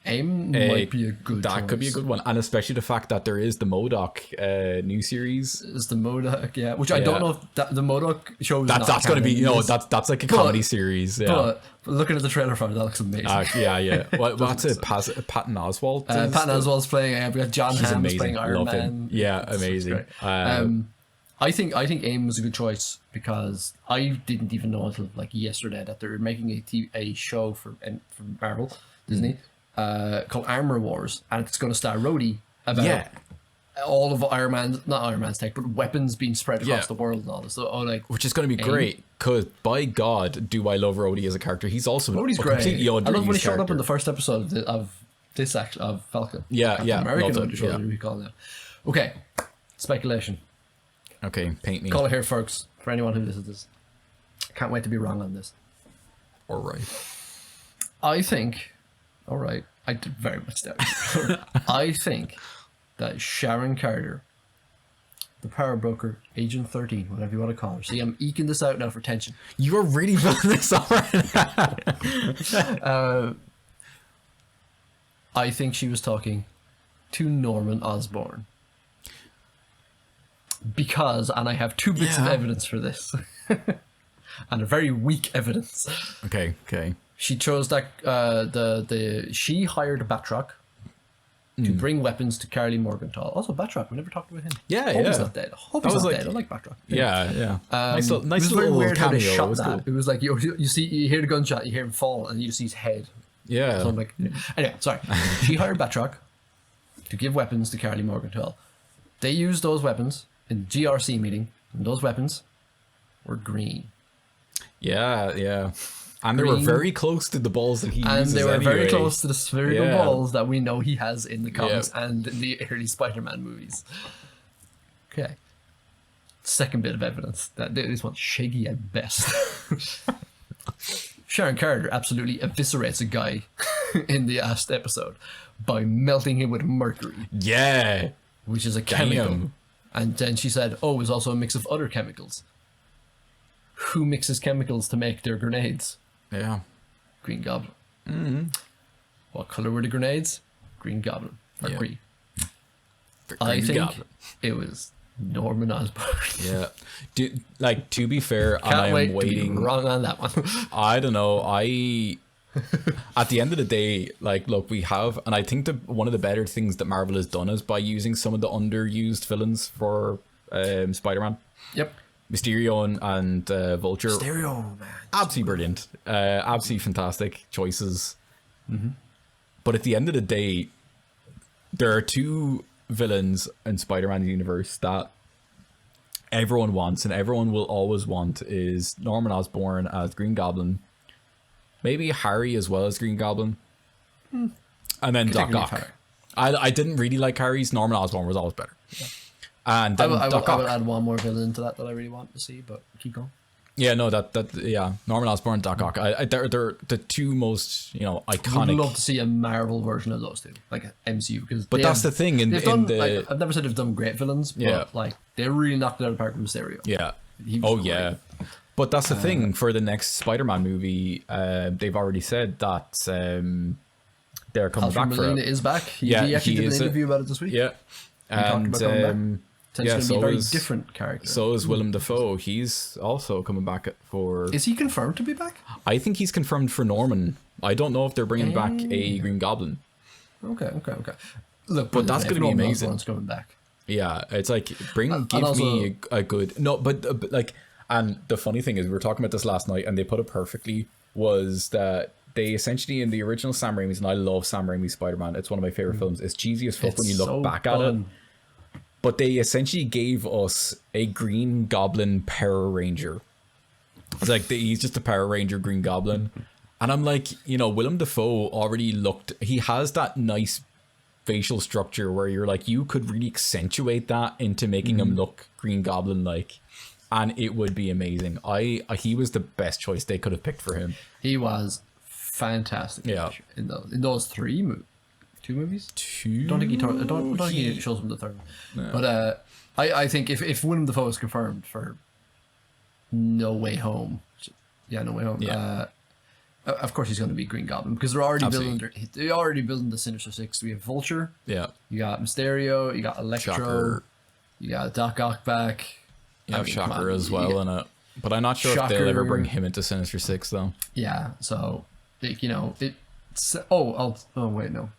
AIM might be a good choice. Could be a good one, and especially the fact that there is the MODOK new series. Is the MODOK, yeah, which I don't know if the MODOK show is that's going to be that's like a comedy series. Yeah. But looking at the trailer for it, that looks amazing. Yeah. What's it? Patton Oswalt. Patton Oswalt's playing. We got John Hamm's playing Iron Man. Him. Yeah, amazing. I think AIM was a good choice because I didn't even know until like yesterday that they're making a show for Marvel, Disney. Called Armor Wars, and it's going to star Rhodey about all of not Iron Man's tech, but weapons being spread across the world and all this. So, which is going to be great because, by God, do I love Rhodey as a character? He's also Rhodey's great. Completely I love when he showed character. up in the first episode of Falcon. American Winter Soldier, we call it. Okay, speculation. Okay, paint me. Call it here, folks. For anyone who listens to this, can't wait to be wrong on this. All right. I think. All right, I did very much doubt it. I think that Sharon Carter, the power broker, Agent 13, whatever you want to call her. See, I'm eking this out now for tension. You are really building this up right now. I think she was talking to Norman Osborn. Because, and I have two bits of evidence for this. And a very weak evidence. Okay. She chose that she hired Batroc to bring weapons to Carly Morgenthau. Also, Batroc, we never talked about him. Hope he's not dead. Hope he's not dead. I like Batroc. Yeah. Nice it was little very weird cameo. how they shot It that. cool. It was like you hear the gunshot, you hear him fall, and you see his head. Yeah. So I'm like, anyway, sorry. She hired Batroc to give weapons to Carly Morgenthau. They used those weapons in the GRC meeting, and those weapons were green. Yeah. And they were very close to the balls that he uses. And they were anyway. very close to the spherical balls that we know he has in the comics and in the early Spider-Man movies. Okay. Second bit of evidence that this one's shaggy at best. Sharon Carter absolutely eviscerates a guy in the last episode by melting him with mercury. Yeah. Which is a chemical. And then she said, oh, it's also a mix of other chemicals. Who mixes chemicals to make their grenades? Yeah. Green Goblin. Mm-hmm. What color were the grenades? Green Goblin. Or green. I think it was Norman Osborn. Yeah. To be fair, Can't I am wait waiting. To be wrong on that one. I don't know. At the end of the day, look, we have, and I think one of the better things that Marvel has done is by using some of the underused villains for Spider-Man. Yep. Mysterio and Vulture. Mysterio, man. Absolutely brilliant. Absolutely fantastic choices. Mm-hmm. But at the end of the day, there are two villains in Spider-Man universe that everyone wants and everyone will always want is Norman Osborn as Green Goblin, maybe Harry as well as Green Goblin, and then Doc Ock. I didn't really like Harry's. Norman Osborn was always better. Yeah. And then I will add one more villain to that I really want to see, but keep going. Yeah, no, Norman Osborn, Doc Ock. They're the two most, you know, I would iconic. love to see a Marvel version of those two, like MCU, because. But that's the thing. Like, I've never said they've done great villains, but like they really knocked it out of the park with Mysterio. Yeah. He was great. Yeah. But that's the thing for the next Spider-Man movie. They've already said that they're coming Alfred back for Molina it. is back. He actually did an interview about it this week. Yeah. He talked about coming back. It's going to be a very is, different character. So is Willem Dafoe. He's also coming back for... Is he confirmed to be back? I think he's confirmed for Norman. I don't know if they're bringing back a Green Goblin. Okay. Look, but that's going to be amazing. Norman coming back. Yeah, it's like, give me a good... No, but like... And the funny thing is, we were talking about this last night, and they put it perfectly, was that they essentially, in the original Sam Raimi's, and I love Sam Raimi's Spider-Man, it's one of my favorite films, it's cheesy as fuck when you look back at it. But they essentially gave us a Green Goblin Power Ranger. It's like he's just a Power Ranger Green Goblin. And I'm like, you know, Willem Dafoe already looked... He has that nice facial structure where you're like, you could really accentuate that into making him look Green Goblin-like. And it would be amazing. He was the best choice they could have picked for him. He was fantastic. Yeah. In those two movies? Two? I don't think he shows him the third. No. But I think if Willem Dafoe is confirmed for No Way Home, No Way Home. Yeah. Of course he's going to be Green Goblin, because they're already building the Sinister Six. We have Vulture. Yeah. You got Mysterio. You got Electro. Shocker. You got Doc Ock back. You have Shocker as well in it. But I'm not sure if they'll ever bring him into Sinister Six, though. Yeah, so, you know, it's... Oh, wait, no.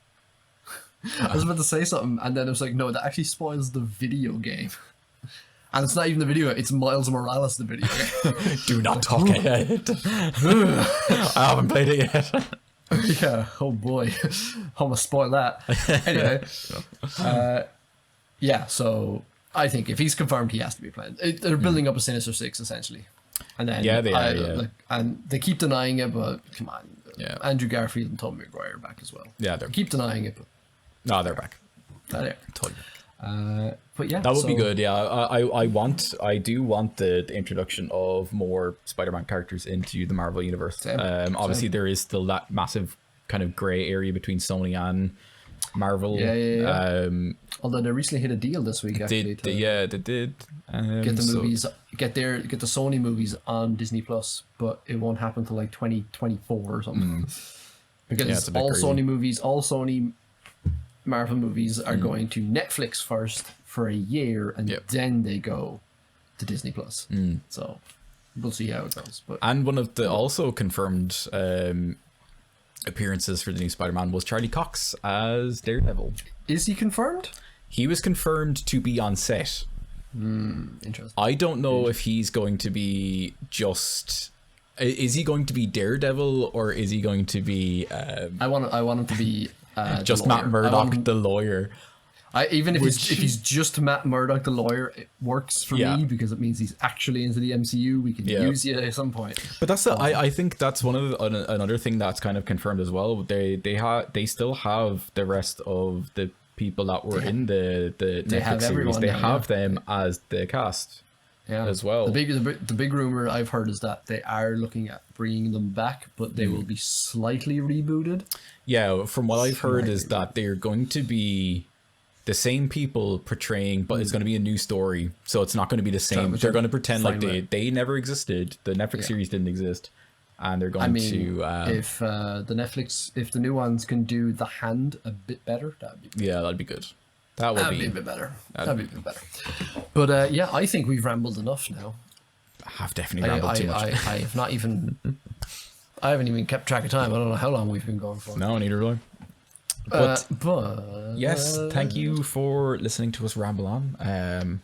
I was about to say something, and then it was like, no, that actually spoils the video game. And it's not even the video, it's Miles Morales, the video game. Do not talk ahead. I haven't played it yet. Yeah, oh boy. I'm gonna spoil that. Anyway. Yeah, so I think if he's confirmed, he has to be playing. They're building up a Sinister Six, essentially. And then they are. Like, and they keep denying it, but come on. Yeah. Andrew Garfield and Tobey Maguire are back as well. Yeah, they keep denying it, but no, they're back. They're totally. But yeah, that would be good. Yeah, I do want the introduction of more Spider-Man characters into the Marvel universe. Obviously, there is still that massive kind of gray area between Sony and Marvel. Yeah. Although they recently hit a deal this week, actually. They did. Get the movies, get the Sony movies on Disney Plus, but it won't happen until like 2024 or something. Because all Sony Marvel movies are going to Netflix first for a year, and then they go to Disney Plus. So we'll see how it goes. And one of the also confirmed appearances for the new Spider-Man was Charlie Cox as Daredevil. Is he confirmed? He was confirmed to be on set. Interesting. I don't know if he's going to be just... Is he going to be Daredevil, or is he going to be... I want him to be... just Matt Murdock, the lawyer. Even if he's just Matt Murdock, the lawyer, it works for me, because it means he's actually into the MCU. We can use you at some point. But that's I think that's one of another thing that's kind of confirmed as well. They still have the rest of the people that were in the Netflix series. They have them as the cast. As well. The big rumor I've heard is that they are looking at bringing them back, but they will be slightly rebooted. Yeah, from what I've heard is that they're going to be the same people portraying, but it's going to be a new story, so it's not going to be the same. They're going to pretend like they never existed. The Netflix series didn't exist, and they're going to. If the new ones can do The Hand a bit better, that'd be good. Yeah, that'd be good. That'd be a bit better. That'd be a bit better. But I think we've rambled enough now. I've definitely rambled too much. I haven't even kept track of time. I don't know how long we've been going for. No, neither do I. But yes, yes, thank you for listening to us ramble on.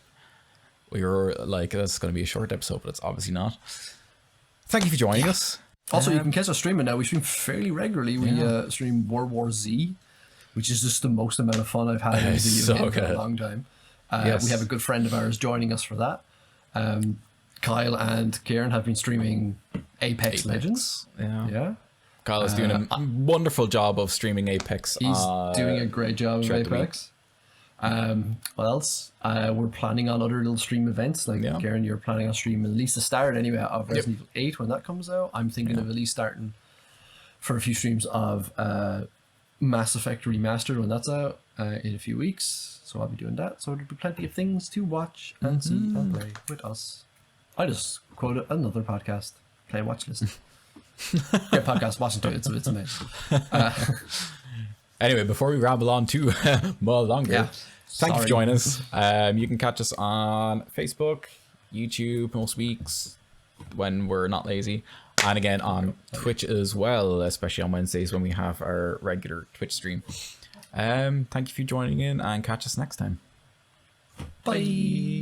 We were like, that's going to be a short episode, but it's obviously not. Thank you for joining us. Also, you can catch us streaming now. We stream fairly regularly. We stream World War Z, which is just the most amount of fun I've had in video game for a long time. We have a good friend of ours joining us for that. Kyle and Kieran have been streaming Apex Legends. Yeah. Kyle is doing a wonderful job of streaming Apex. He's doing a great job of Apex. What else? We're planning on other little stream events. Like Garen, you're planning on streaming at least the start anyway of Resident Evil 8 when that comes out. I'm thinking of at least starting for a few streams of Mass Effect Remastered when that's out in a few weeks. So I'll be doing that. So there'll be plenty of things to watch and see and play with us. I just quoted another podcast. Play watch list. Great podcast. Watching to it. It's amazing. Anyway, before we ramble on too more longer, thank you for joining us. You can catch us on Facebook, YouTube most weeks when we're not lazy, and again on Twitch as well, especially on Wednesdays when we have our regular Twitch stream. Thank you for joining in, and catch us next time. Bye.